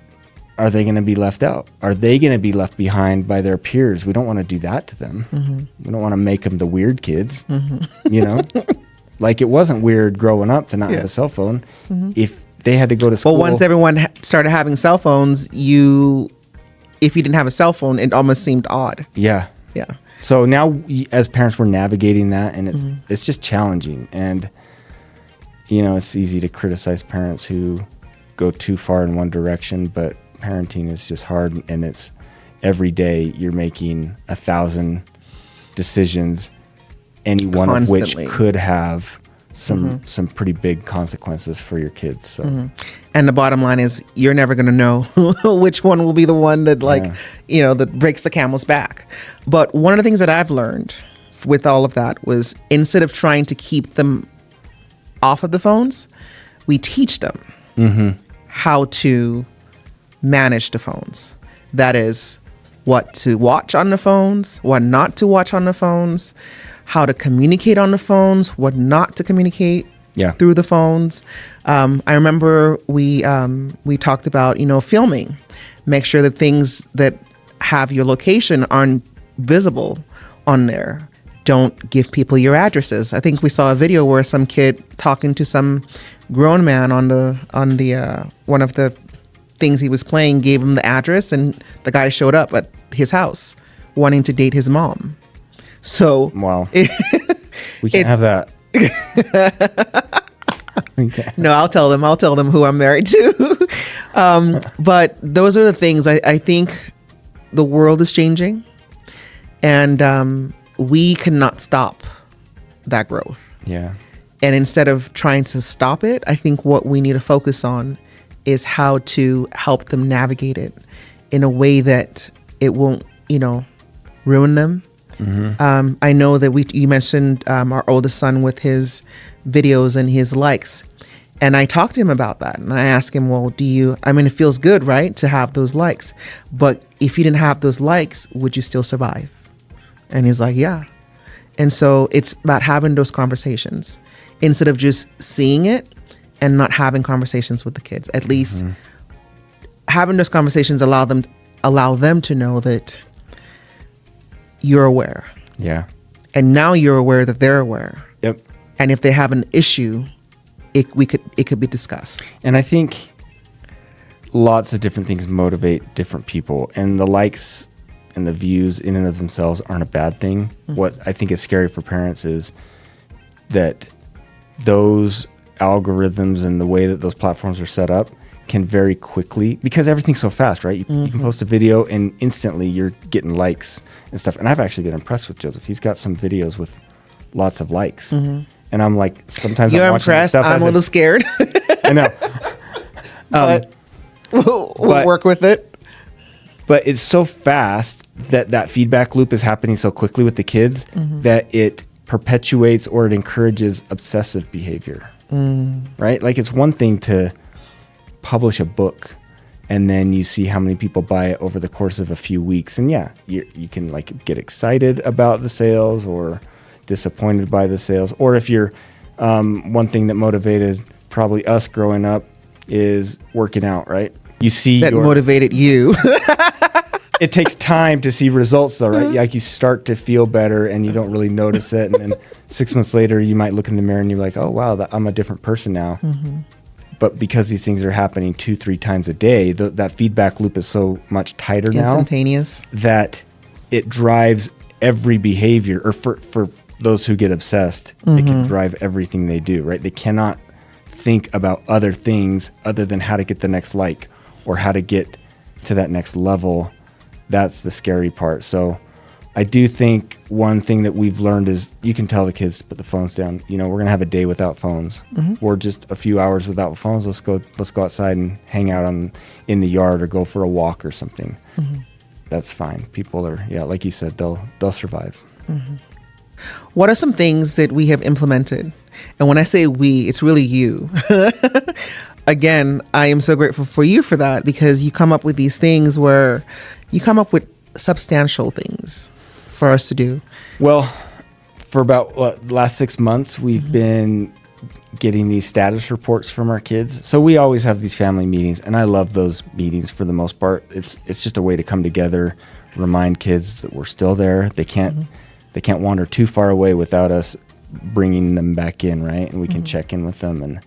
Speaker 2: are they going to be left out? Are they going to be left behind by their peers? We don't want to do that to them. We don't want to make them the weird kids, Like, it wasn't weird growing up to not have a cell phone. If they had to go to school.
Speaker 1: Well, once everyone started having cell phones, if you didn't have a cell phone, it almost seemed odd.
Speaker 2: Yeah.
Speaker 1: Yeah.
Speaker 2: So now as parents, we're navigating that, and it's just challenging. And, it's easy to criticize parents who go too far in one direction, but parenting is just hard, and it's every day you're making 1,000 decisions, any one
Speaker 1: Constantly.
Speaker 2: of which could have some pretty big consequences for your kids. So,
Speaker 1: And the bottom line is you're never going to know which one will be the one that that breaks the camel's back. But one of the things that I've learned with all of that was, instead of trying to keep them off of the phones, we teach them how to manage the phones. That is, what to watch on the phones, what not to watch on the phones, how to communicate on the phones, what not to communicate through the phones. I remember we talked about, filming. Make sure that things that have your location aren't visible on there. Don't give people your addresses. I think we saw a video where some kid talking to some grown man on the one of the things he was playing gave him the address, and the guy showed up at his house wanting to date his mom. So
Speaker 2: wow, we can't have that.
Speaker 1: No, I'll tell them who I'm married to. But those are the things I think the world is changing, and we cannot stop that growth.
Speaker 2: Yeah.
Speaker 1: And instead of trying to stop it, I think what we need to focus on is how to help them navigate it in a way that it won't, ruin them. I know that you mentioned our oldest son with his videos and his likes. And I talked to him about that. And I asked him, well, it feels good, right, to have those likes. But if you didn't have those likes, would you still survive? And he's like, yeah. And so it's about having those conversations instead of just seeing it and not having conversations with the kids. At least having those conversations allow them to know that you're aware.
Speaker 2: Yeah.
Speaker 1: And now you're aware that they're aware.
Speaker 2: Yep.
Speaker 1: And if they have an issue, it could be discussed.
Speaker 2: And I think lots of different things motivate different people, and the likes and the views in and of themselves aren't a bad thing. What I think is scary for parents is that those algorithms and the way that those platforms are set up can very quickly, because everything's so fast, right? You can post a video and instantly you're getting likes and stuff. And I've actually been impressed with Joseph. He's got some videos with lots of likes. And I'm like, sometimes
Speaker 1: You're
Speaker 2: I'm watching
Speaker 1: impressed.
Speaker 2: stuff.
Speaker 1: I'm a little scared.
Speaker 2: I know.
Speaker 1: But we'll work with it.
Speaker 2: But it's so fast that feedback loop is happening so quickly with the kids that it perpetuates or it encourages obsessive behavior, right? Like, it's one thing to publish a book and then you see how many people buy it over the course of a few weeks. And you can like get excited about the sales or disappointed by the sales. Or if you're, one thing that motivated probably us growing up is working out, right? You see
Speaker 1: that motivated you.
Speaker 2: It takes time to see results though, right? Like, you start to feel better and you don't really notice it. And then 6 months later, you might look in the mirror and you're like, oh, wow, I'm a different person now. But because these things are happening 2-3 times a day, that feedback loop is so much tighter now.
Speaker 1: Instantaneous.
Speaker 2: That it drives every behavior, or for those who get obsessed, it can drive everything they do, right? They cannot think about other things other than how to get the next like or how to get to that next level. That's the scary part. So I do think one thing that we've learned is you can tell the kids to put the phones down. We're going to have a day without phones or just a few hours without phones. Let's go outside and hang out in the yard or go for a walk or something. That's fine. People are, like you said, they'll survive.
Speaker 1: What are some things that we have implemented? And when I say we, it's really you. Again, I am so grateful for you for that, because you come up with these things where you come up with substantial things for us to do. Well,
Speaker 2: for about the last 6 months, we've been getting these status reports from our kids. So we always have these family meetings, and I love those meetings for the most part. It's just a way to come together, remind kids that we're still there. They can't wander too far away without us bringing them back in, right? And we can check in with them,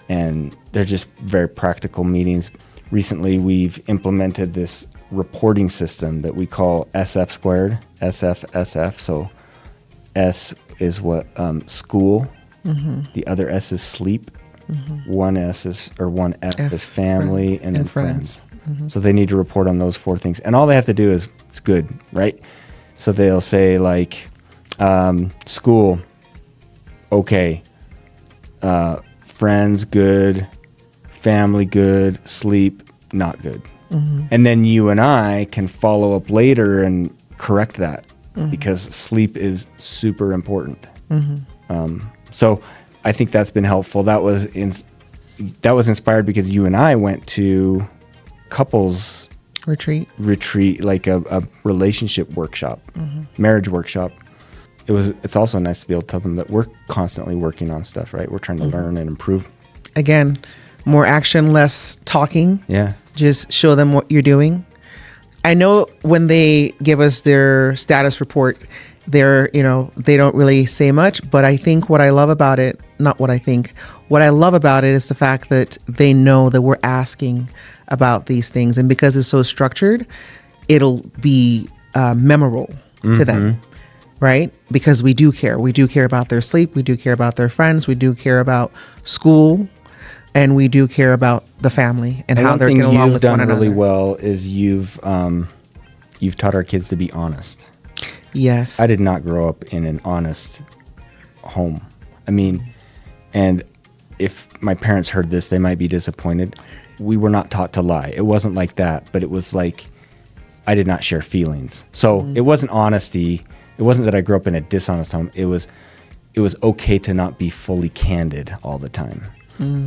Speaker 2: and they're just very practical meetings. Recently, we've implemented this reporting system that we call SF squared, SF. So S is what school. The other S is sleep. One S is, or one F is family, and then friends. So they need to report on those 4 things. And all they have to do is, it's good, right? So they'll say like, school, okay. Friends, good. Family, good. Sleep, not good. And then you and I can follow up later and correct that because sleep is super important. So I think that's been helpful. That was inspired because you and I went to couples retreat, like a relationship workshop, marriage workshop. It's also nice to be able to tell them that we're constantly working on stuff, right? We're trying to learn and improve.
Speaker 1: Again, more action, less talking.
Speaker 2: Yeah.
Speaker 1: Just show them what you're doing. I know when they give us their status report, they don't really say much, but I think what I love about it is the fact that they know that we're asking about these things. And because it's so structured, it'll be memorable to them, right? Because we do care. We do care about their sleep. We do care about their friends. We do care about school. And we do care about the family and how they're getting along with one another.
Speaker 2: One thing you've done really well is you've taught our kids to be honest.
Speaker 1: Yes.
Speaker 2: I did not grow up in an honest home. I mean, and if my parents heard this, they might be disappointed. We were not taught to lie. It wasn't like that, but it was like I did not share feelings. So it wasn't honesty. It wasn't that I grew up in a dishonest home. It was okay to not be fully candid all the time.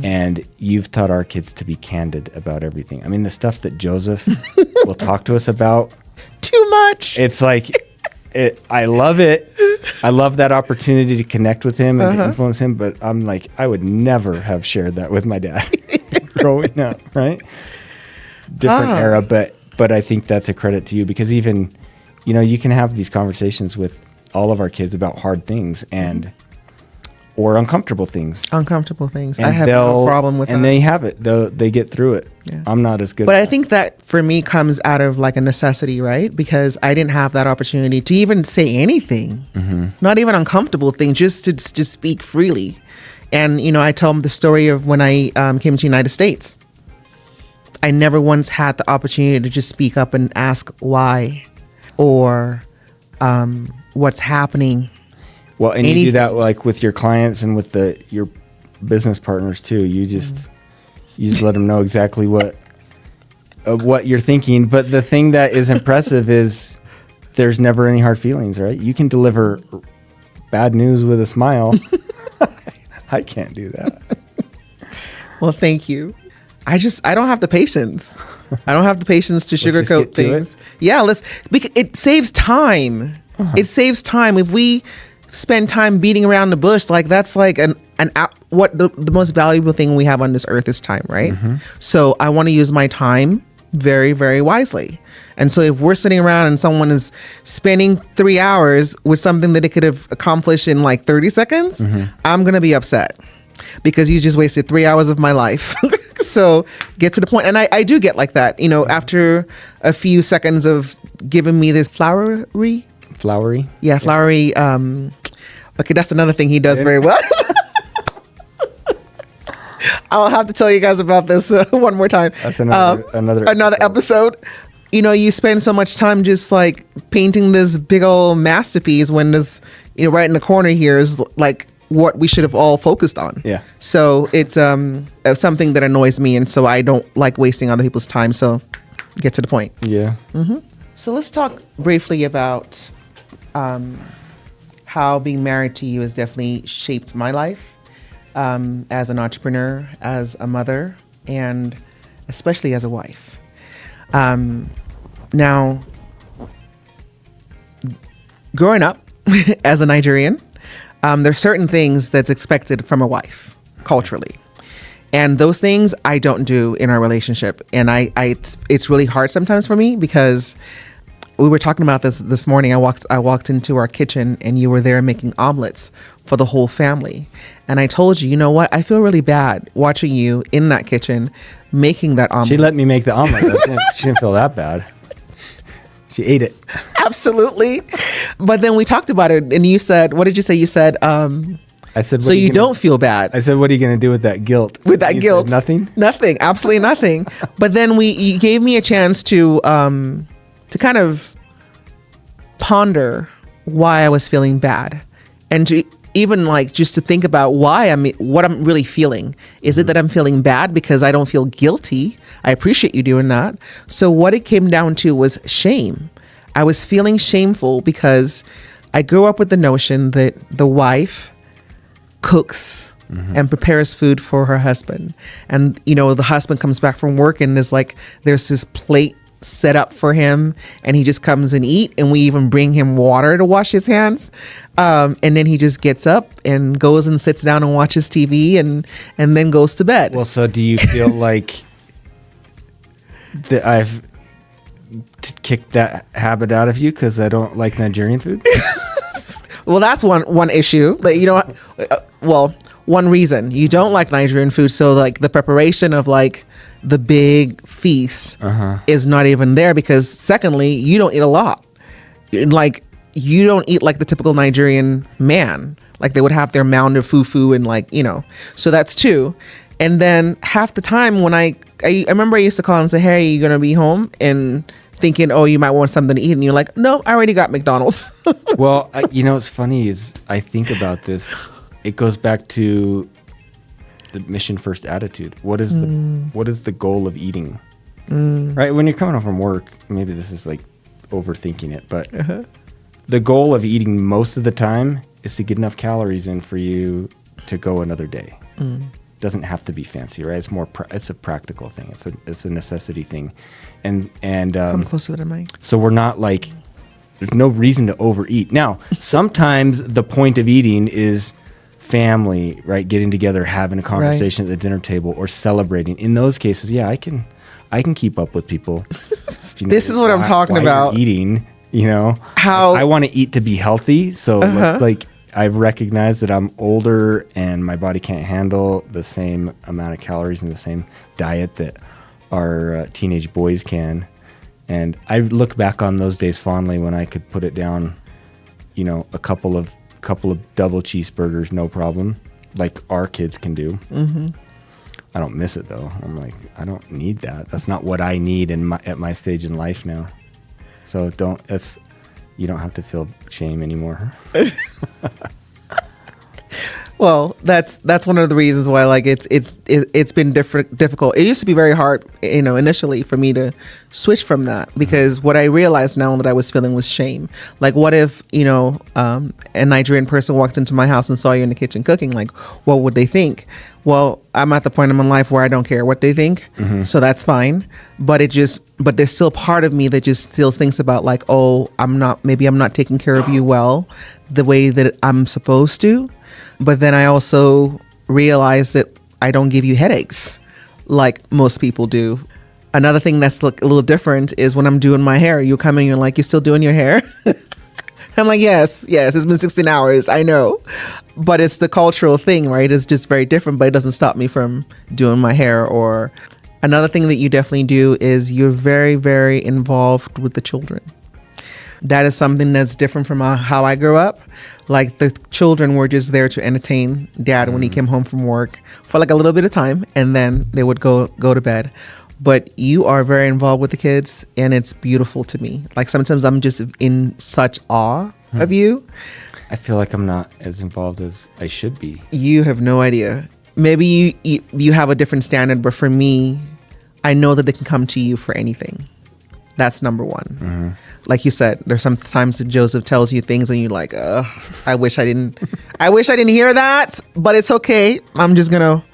Speaker 2: And you've taught our kids to be candid about everything. I mean, the stuff that Joseph will talk to us about.
Speaker 1: Too much.
Speaker 2: It's like, I love it. I love that opportunity to connect with him and to influence him. But I'm like, I would never have shared that with my dad growing up, right? Different era. But I think that's a credit to you because even, you can have these conversations with all of our kids about hard things or uncomfortable things.
Speaker 1: And I have no problem with that.
Speaker 2: And they have it. They get through it. Yeah. I'm not as good.
Speaker 1: But I think that for me comes out of like a necessity, right? Because I didn't have that opportunity to even say anything, not even uncomfortable things, just to just speak freely. And, I tell them the story of when I came to the United States. I never once had the opportunity to just speak up and ask why or what's happening.
Speaker 2: Well, and you do that like with your clients and with your business partners too. You just let them know exactly what you're thinking. But the thing that is impressive is there's never any hard feelings, right? You can deliver bad news with a smile. I can't do that.
Speaker 1: Well, thank you. I don't have the patience. I don't have the patience to sugarcoat things. Yeah, it saves time. It saves time if we spend time beating around the bush. Like that's like what the most valuable thing we have on this earth is time, right? So I want to use my time very, very wisely. And so if we're sitting around and someone is spending 3 hours with something that they could have accomplished in like 30 seconds, I'm going to be upset because you just wasted 3 hours of my life. So get to the point. And I do get like that, after a few seconds of giving me this flowery. Yeah, flowery. Okay, that's another thing he does very well. I'll have to tell you guys about this one more time. That's another episode. You spend so much time just like painting this big old masterpiece when this, right in the corner here is like what we should have all focused on. Yeah. So it's something that annoys me, and so I don't like wasting other people's time. So get to the point. Yeah. So let's talk briefly about how being married to you has definitely shaped my life as an entrepreneur, as a mother, and especially as a wife. Now, growing up as a Nigerian, there's certain things that's expected from a wife culturally. And those things I don't do in our relationship. And it's really hard sometimes for me because we were talking about this morning. I walked into our kitchen and you were there making omelets for the whole family. And I told you, you know what? I feel really bad watching you in that kitchen making that omelet.
Speaker 2: She let me make the omelet. She didn't feel that bad. She ate it.
Speaker 1: Absolutely. But then we talked about it, and you said, what did you say? You said,
Speaker 2: I said,
Speaker 1: so you don't feel bad.
Speaker 2: I said, what are you going to do with that guilt?
Speaker 1: With that guilt?
Speaker 2: Said, nothing?
Speaker 1: Nothing. Absolutely nothing. But then you gave me a chance to kind of ponder why I was feeling bad, and to even like just to think about what I'm really feeling. Is it that I'm feeling bad because I don't feel guilty? I appreciate you doing that. So what it came down to was shame. I was feeling shameful because I grew up with the notion that the wife cooks and prepares food for her husband. And, the husband comes back from work and is like, there's this plate set up for him and he just comes and eat, and we even bring him water to wash his hands. And then he just gets up and goes and sits down and watches TV and then goes to bed.
Speaker 2: Well, so do you feel like that I've kicked that habit out of you because I don't like Nigerian food?
Speaker 1: Well, that's one issue. Like, one reason you don't like Nigerian food. So like the preparation of like the big feast is not even there, because secondly, you don't eat a lot. Like, you don't eat like the typical Nigerian man. Like, they would have their mound of fufu and like, so that's two. And then half the time when I remember I used to call and say, hey, you gonna be home? And thinking, oh, you might want something to eat. And you're like, no, I already got McDonald's.
Speaker 2: Well, what's funny is I think about this. It goes back to the mission first attitude. What is the goal of eating? Right? When you're coming home from work, maybe this is like overthinking it, but the goal of eating most of the time is to get enough calories in for you to go another day. Doesn't have to be fancy, right? It's more it's a practical thing. It's a necessity thing. And
Speaker 1: Come closer to the mic.
Speaker 2: So we're not like, there's no reason to overeat. Now, sometimes the point of eating is family, right? Getting together, having a conversation at the dinner table, or celebrating. In those cases, yeah, I can keep up with people.
Speaker 1: This is what I'm talking about.
Speaker 2: Eating,
Speaker 1: how
Speaker 2: I want to eat to be healthy. So let's like, I've recognized that I'm older and my body can't handle the same amount of calories and the same diet that our teenage boys can. And I look back on those days fondly when I could put it down, a couple of double cheeseburgers, no problem, like our kids can do. I don't miss it though. I'm like, I don't need that. That's not what I need at my stage in life now. So you don't have to feel shame anymore.
Speaker 1: Well, that's one of the reasons why like it's been difficult. It used to be very hard, initially for me to switch from that, because what I realized now that I was feeling was shame. Like, what if a Nigerian person walked into my house and saw you in the kitchen cooking? Like, what would they think? Well, I'm at the point in my life where I don't care what they think, so that's fine. But there's still part of me that just still thinks about like, oh, I'm not taking care of you well the way that I'm supposed to. But then I also realize that I don't give you headaches like most people do. Another thing that's a little different is when I'm doing my hair. You come in and you're like, you're still doing your hair? I'm like, yes, it's been 16 hours, I know. But it's the cultural thing, right? It's just very different, but it doesn't stop me from doing my hair. Or another thing that you definitely do is you're very, very involved with the children. That is something that's different from how I grew up. Like, the children were just there to entertain dad when he came home from work for like a little bit of time, and then they would go to bed. But you are very involved with the kids, and it's beautiful to me. Like, sometimes I'm just in such awe of you.
Speaker 2: I feel like I'm not as involved as I should be.
Speaker 1: You have no idea. Maybe you have a different standard, but for me, I know that they can come to you for anything. That's number one. Like you said, there's some times that Joseph tells you things and you're like, I wish I didn't hear that, but it's okay. I'm just gonna,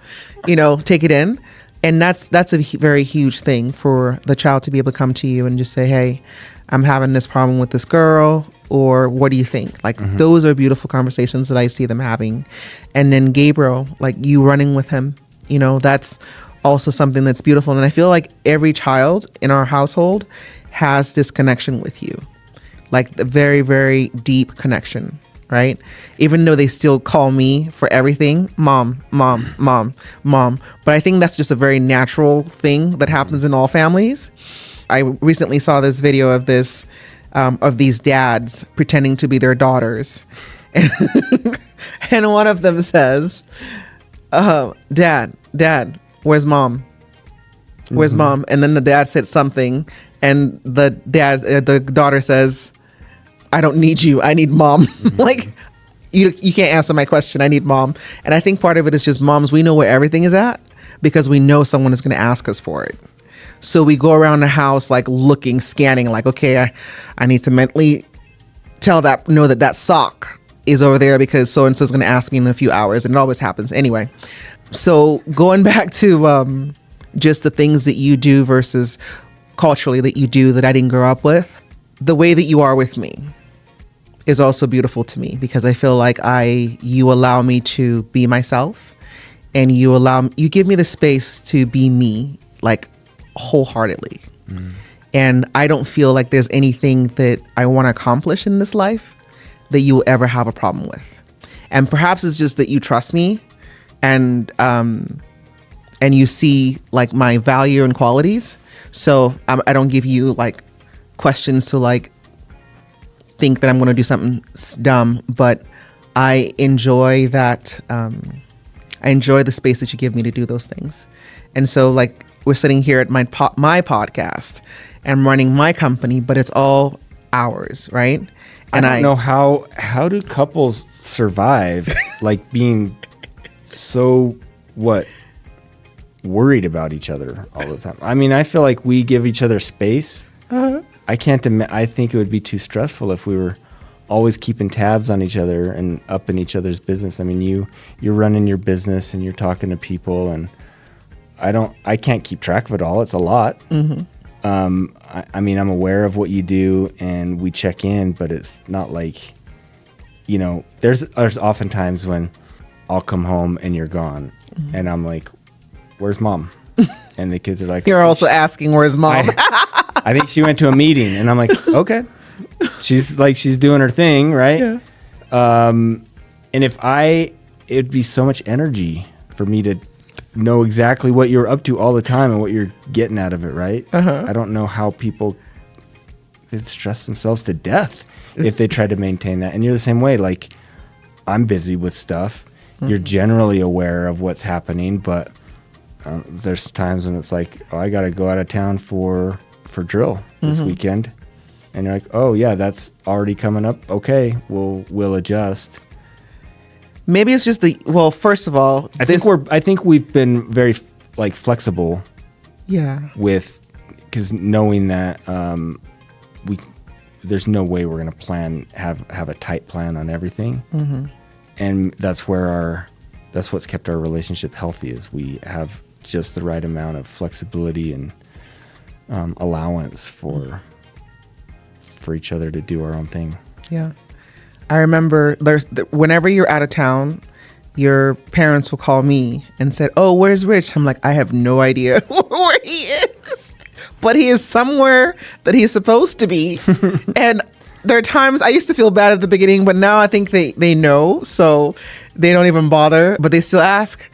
Speaker 1: take it in. And that's a very huge thing for the child to be able to come to you and just say, hey, I'm having this problem with this girl, or what do you think? Like, those are beautiful conversations that I see them having. And then Gabriel, like you running with him, that's also something that's beautiful. And I feel like every child in our household has this connection with you, like a very, very deep connection, right? Even though they still call me for everything, mom. But I think that's just a very natural thing that happens in all families. I recently saw this video of this of these dads pretending to be their daughters. And, and one of them says, Dad, where's mom? Where's mom? And then the dad said something, and the daughter says, I don't need you. I need mom. Like, you can't answer my question. I need mom. And I think part of it is just moms, we know where everything is at because we know someone is going to ask us for it. So we go around the house like looking, scanning, like, okay, I need to mentally know that sock is over there because so-and-so is going to ask me in a few hours. And it always happens anyway. So going back to just the things that you do versus culturally that you do that I didn't grow up with, the way that you are with me is also beautiful to me because I feel like you allow me to be myself, and you give me the space to be me, like wholeheartedly. And I don't feel like there's anything that I want to accomplish in this life that you will ever have a problem with. And perhaps it's just that you trust me and you see like my value and qualities. So I don't give you like questions to like think that I'm going to do something dumb, but I enjoy that. I enjoy the space that you give me to do those things. And so like we're sitting here at my podcast and running my company, but it's all ours, right? And
Speaker 2: I don't know how do couples survive like being so worried about each other all the time. I mean, I feel like we give each other space. I think it would be too stressful if we were always keeping tabs on each other and up in each other's business. I mean, you're running your business and you're talking to people, and I can't keep track of it all. It's a lot. I mean, I'm aware of what you do and we check in, but it's not like, there's often times when I'll come home and you're gone and I'm like, where's mom? And the kids are like,
Speaker 1: you're also asking, where's mom?
Speaker 2: I think she went to a meeting, and I'm like, okay, she's doing her thing. Right.
Speaker 1: Yeah.
Speaker 2: And it'd be so much energy for me to know exactly what you're up to all the time and what you're getting out of it. Right. I don't know how people could stress themselves to death if they try to maintain that. And you're the same way. Like, I'm busy with stuff. You're generally aware of what's happening, but there's times when it's like, oh, I got to go out of town for drill this weekend. And you're like, oh yeah, that's already coming up. Okay, we'll adjust.
Speaker 1: Maybe it's just first of all,
Speaker 2: I think we've been very like flexible.
Speaker 1: Yeah.
Speaker 2: Because knowing that there's no way we're going to have a tight plan on everything. And that's what's kept our relationship healthy, is we have just the right amount of flexibility and allowance for each other to do our own thing.
Speaker 1: Yeah. I remember whenever you're out of town, your parents will call me and said, oh, where's Rich? I'm like, I have no idea where he is, but he is somewhere that he's supposed to be. And there are times I used to feel bad at the beginning, but now I think they know, so they don't even bother, but they still ask.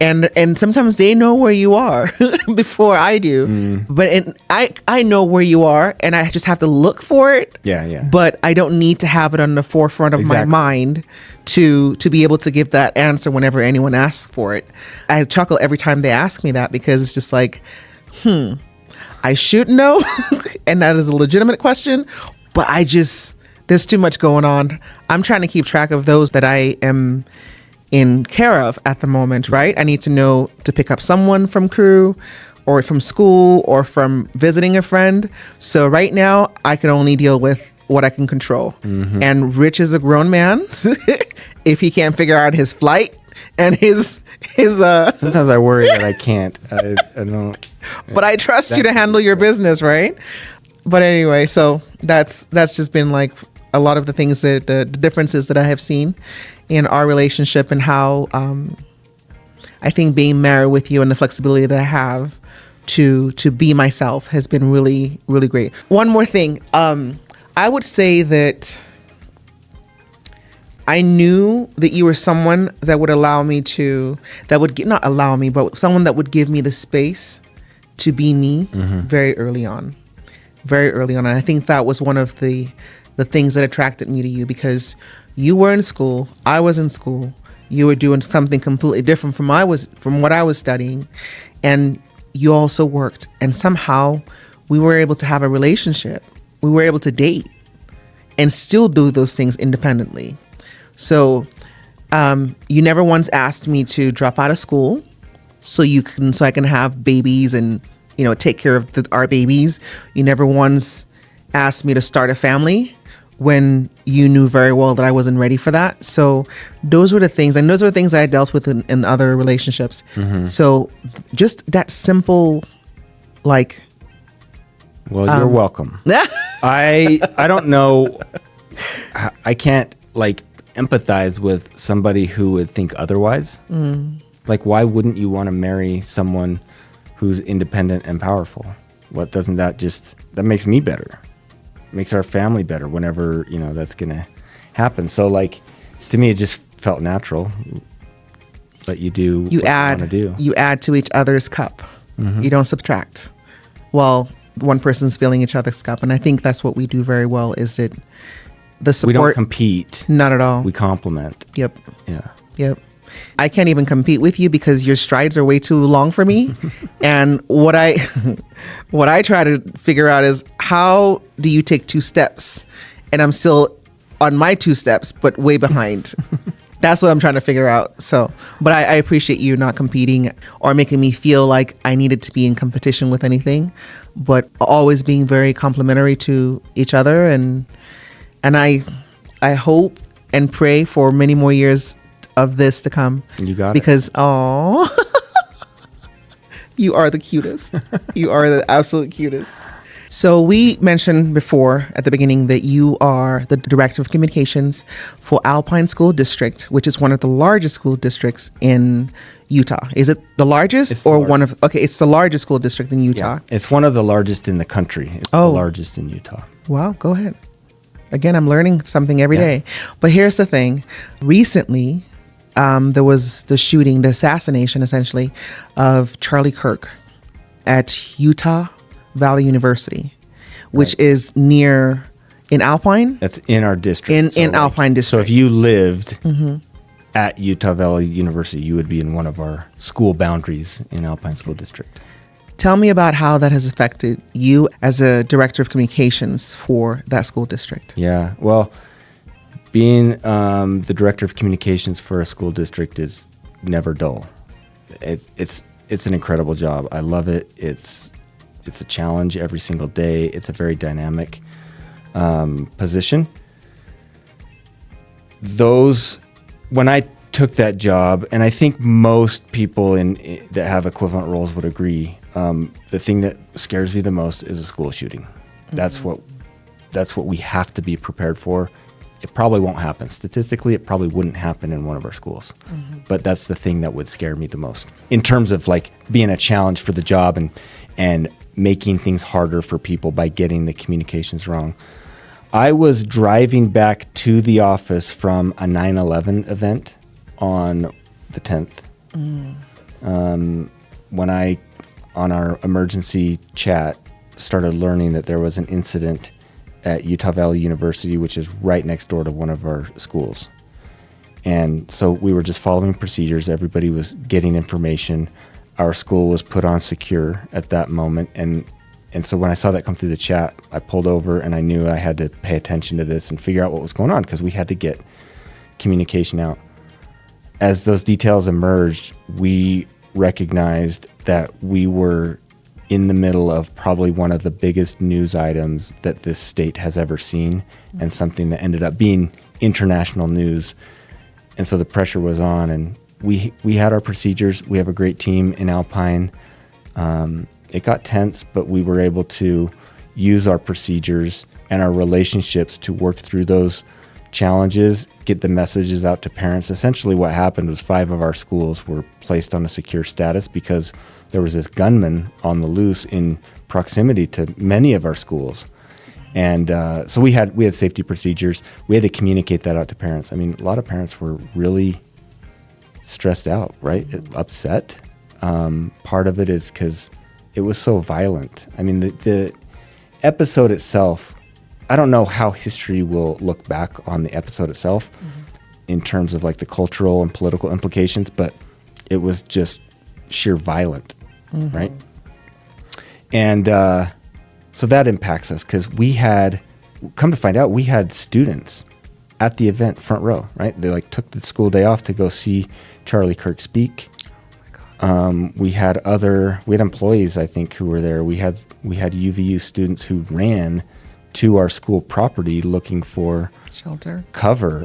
Speaker 1: And sometimes they know where you are before I do. But I know where you are, and I just have to look for it.
Speaker 2: Yeah.
Speaker 1: But I don't need to have it on the forefront of my mind to be able to give that answer whenever anyone asks for it. I chuckle every time they ask me that, because it's just like, I should know. And that is a legitimate question. But there's too much going on. I'm trying to keep track of those that I am in care of at the moment, right? I need to know to pick up someone from crew or from school or from visiting a friend. So right now I can only deal with what I can control. And Rich is a grown man. If he can't figure out his flight and his
Speaker 2: sometimes I worry that I can't. I don't.
Speaker 1: But I trust you to handle your business, right? But anyway, so that's just been like a lot of the things that the differences that I have seen in our relationship, and how I think being married with you and the flexibility that I have to be myself has been really, really great. One more thing. I would say that I knew that you were someone that would allow me not allow me, but someone that would give me the space to be me very early on. very early on. And I think that was one of the things that attracted me to you, because you were in school, I was in school, you were doing something completely different from what I was studying, and you also worked, and somehow we were able to have a relationship. We were able to date and still do those things independently. So you never once asked me to drop out of school so I can have babies and, you know, take care of our babies. You never once asked me to start a family when you knew very well that I wasn't ready for that. So those were the things, and those were the things I dealt with in other relationships. So just that simple, like.
Speaker 2: Well, you're welcome. I don't know. I can't like empathize with somebody who would think otherwise. Like, why wouldn't you want to marry someone who's independent and powerful? What doesn't that makes me better? Makes our family better whenever, you know, that's going to happen. So like, to me, it just felt natural. But you want to do.
Speaker 1: You add to each other's cup. You don't subtract. Well, one person's filling each other's cup. And I think that's what we do very well, is that the support.
Speaker 2: We don't compete.
Speaker 1: Not at all.
Speaker 2: We complement.
Speaker 1: Yep.
Speaker 2: Yeah.
Speaker 1: Yep. I can't even compete with you because your strides are way too long for me. And what I try to figure out is, how do you take 2 steps and I'm still on my 2 steps, but way behind? That's what I'm trying to figure out. So, but I appreciate you not competing or making me feel like I needed to be in competition with anything, but always being very complimentary to each other. And I hope and pray for many more years of this to come.
Speaker 2: You got
Speaker 1: because, it. Oh, you are the cutest. You are the absolute cutest. So we mentioned before at the beginning that you are the Director of Communications for Alpine School District, which is one of the largest school districts in Utah. Is it the largest it's one of? Okay, it's the largest school district in Utah.
Speaker 2: Yeah, it's one of the largest in the country. It's the largest in Utah.
Speaker 1: Wow, go ahead. Again, I'm learning something every day. But here's the thing. Recently, there was the shooting, the assassination, essentially, of Charlie Kirk at Utah Valley University, which is near in Alpine.
Speaker 2: That's in our district.
Speaker 1: In Alpine district.
Speaker 2: So if you lived at Utah Valley University, you would be in one of our school boundaries in Alpine School District.
Speaker 1: Tell me about how that has affected you as a Director of Communications for that school district.
Speaker 2: Yeah, well, being the Director of Communications for a school district is never dull. It's an incredible job. I love it. It's a challenge every single day. It's a very dynamic position. When I took that job, and I think most people that have equivalent roles would agree, the thing that scares me the most is a school shooting. That's what we have to be prepared for. It probably won't happen. Statistically, it probably wouldn't happen in one of our schools. But that's the thing that would scare me the most in terms of like being a challenge for the job and making things harder for people by getting the communications wrong. I was driving back to the office from a 9/11 event on the 10th. When I, on our emergency chat, started learning that there was an incident at Utah Valley University, which is right next door to one of our schools. And so we were just following procedures. Everybody was getting information. Our school was put on secure at that moment. And so when I saw that come through the chat, I pulled over and I knew I had to pay attention to this and figure out what was going on, because we had to get communication out. As those details emerged, we recognized that we were in the middle of probably one of the biggest news items that this state has ever seen, and something that ended up being international news. And so the pressure was on, and we had our procedures. We have a great team in Alpine. It got tense, but we were able to use our procedures and our relationships to work through those challenges, get the messages out to parents. Essentially what happened was 5 of our schools were placed on a secure status because there was this gunman on the loose in proximity to many of our schools. And so we had safety procedures. We had to communicate that out to parents. I mean, a lot of parents were really stressed out, right? Upset. Part of it is because it was so violent. I mean, episode itself, I don't know how history will look back on the episode itself in terms of like the cultural and political implications, but it was just sheer violent, right? And so that impacts us because we had, come to find out, we had students at the event front row, right? They like took the school day off to go see Charlie Kirk speak. We had employees, I think, who were there. We had UVU students who ran to our school property looking for
Speaker 1: shelter,
Speaker 2: cover.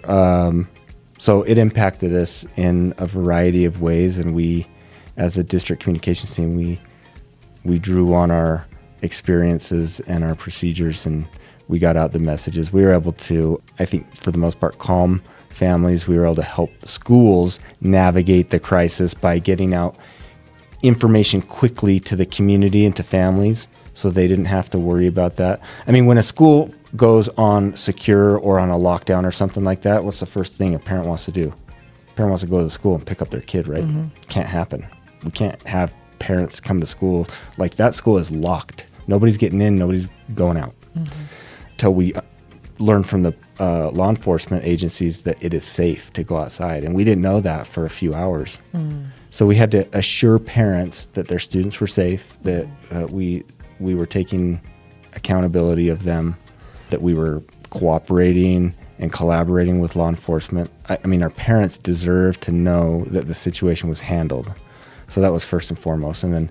Speaker 2: So it impacted us in a variety of ways, and we, as a district communications team, we drew on our experiences and our procedures, and we got out the messages. We were able to, I think, for the most part, calm families. We were able to help schools navigate the crisis by getting out information quickly to the community and to families so they didn't have to worry about that. I mean, when a school goes on secure or on a lockdown or something like that, what's the first thing a parent wants to do? A parent wants to go to the school and pick up their kid, right? Can't happen. We can't have parents come to school. Like, that school is locked. Nobody's getting in, nobody's going out. Till we learn from the law enforcement agencies that it is safe to go outside. And we didn't know that for a few hours. So we had to assure parents that their students were safe, that we were taking accountability of them, that we were cooperating and collaborating with law enforcement. I mean, our parents deserve to know that the situation was handled. So that was first and foremost. And then,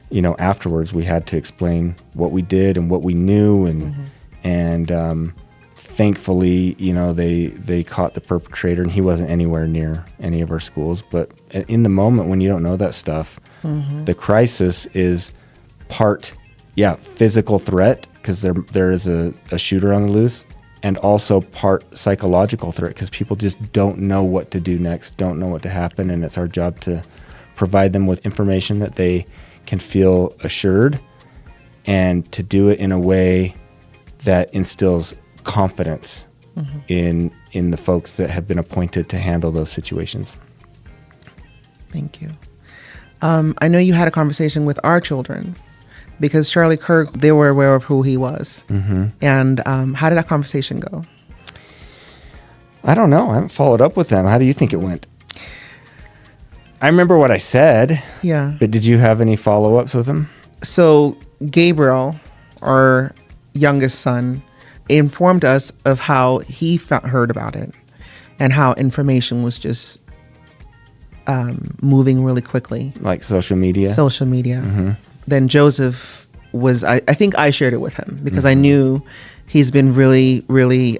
Speaker 2: you know, afterwards we had to explain what we did and what we knew, and thankfully, you know, they caught the perpetrator, and he wasn't anywhere near any of our schools. But in the moment when you don't know that stuff, the crisis is part, physical threat, because there is a shooter on the loose, and also part psychological threat, because people just don't know what to do next, don't know what to happen, and it's our job to provide them with information that they can feel assured, and to do it in a way that instills confidence in the folks that have been appointed to handle those situations.
Speaker 1: Thank you. I know you had a conversation with our children, because Charlie Kirk, they were aware of who he was. And how did that conversation go?
Speaker 2: I don't know. I haven't followed up with them. How do you think it went? I remember what I said.
Speaker 1: Yeah.
Speaker 2: But did you have any follow-ups with them?
Speaker 1: So Gabriel, our youngest son, informed us of how he heard about it and how information was just moving really quickly. Like
Speaker 2: social media?
Speaker 1: Social media. Then Joseph was, I think I shared it with him because I knew he's been really, really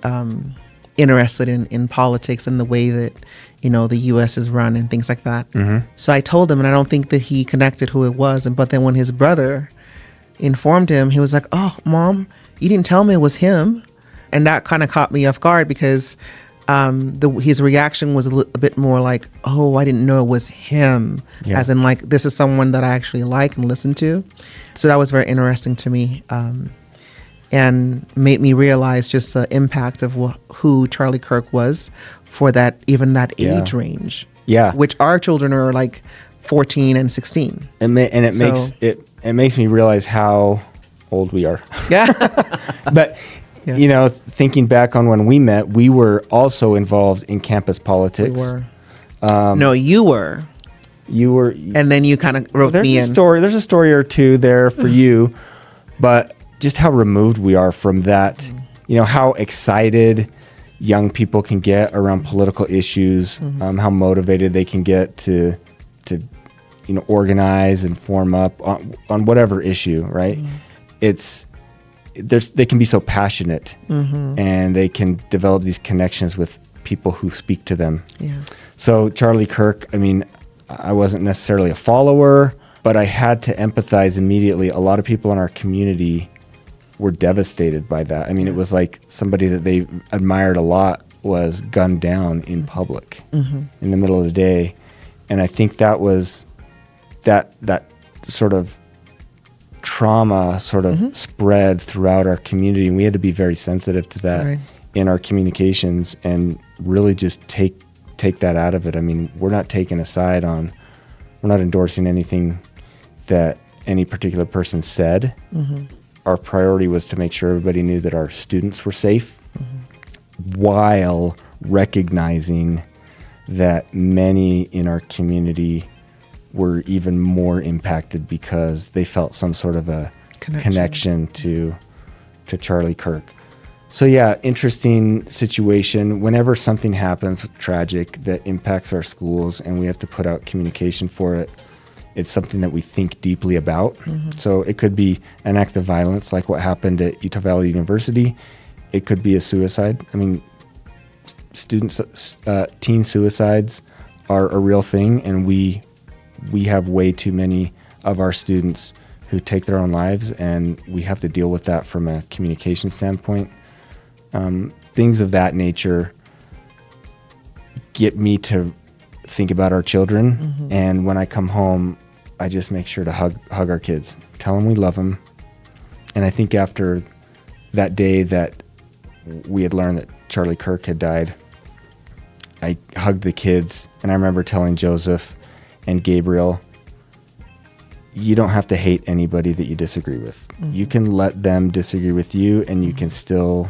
Speaker 1: interested in politics and the way that, you know, the U.S. is run and things like that. So I told him, and I don't think that he connected who it was. But then when his brother informed him, he was like, "Oh, Mom, you didn't tell me it was him." And that kind of caught me off guard because his reaction was a bit more like, "Oh, I didn't know it was him," as in like, this is someone that I actually like and listen to. So that was very interesting to me, and made me realize just the impact of who Charlie Kirk was for that age range. Which our children are like 14 and 16.
Speaker 2: It makes me realize how old we are. But
Speaker 1: Yeah.
Speaker 2: you know, thinking back on when we met, we were also involved in campus politics.
Speaker 1: We were. No, you were.
Speaker 2: You were.
Speaker 1: And then you kind of wrote me in.
Speaker 2: There's a story or two there for you, but just how removed we are from that. You know, how excited young people can get around political issues, how motivated they can get to you know, organize and form up on whatever issue, right? They can be so passionate, and they can develop these connections with people who speak to them. So Charlie Kirk, I mean, I wasn't necessarily a follower, but I had to empathize immediately. A lot of people in our community were devastated by that. I mean, it was like somebody that they admired a lot was gunned down in public in the middle of the day. And I think that was that sort of trauma sort of spread throughout our community, and we had to be very sensitive to that in our communications and really just take that out of it. I mean, we're not taking a side we're not endorsing anything that any particular person said, our priority was to make sure everybody knew that our students were safe, while recognizing that many in our community were even more impacted because they felt some sort of a connection to Charlie Kirk. So yeah, interesting situation. Whenever something happens tragic that impacts our schools and we have to put out communication for it, it's something that we think deeply about. So it could be an act of violence like what happened at Utah Valley University. It could be a suicide. I mean, teen suicides are a real thing, and we have way too many of our students who take their own lives, and we have to deal with that from a communication standpoint. Things of that nature get me to think about our children, and when I come home, I just make sure to hug our kids, tell them we love them. And I think after that day that we had learned that Charlie Kirk had died, I hugged the kids, and I remember telling Joseph and Gabriel, you don't have to hate anybody that you disagree with. You can let them disagree with you, and you can still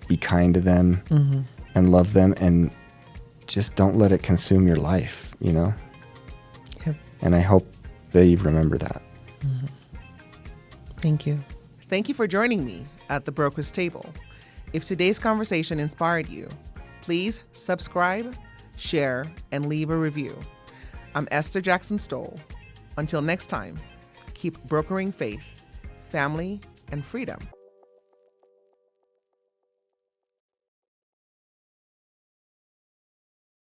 Speaker 2: be kind to them and love them, and just don't let it consume your life, you know?
Speaker 1: Yep.
Speaker 2: And I hope they remember that.
Speaker 1: Thank you. Thank you for joining me at the Broker's Table. If today's conversation inspired you, please subscribe, share, and leave a review. I'm Esther Jackson Stowell. Until next time, keep brokering faith, family, and freedom.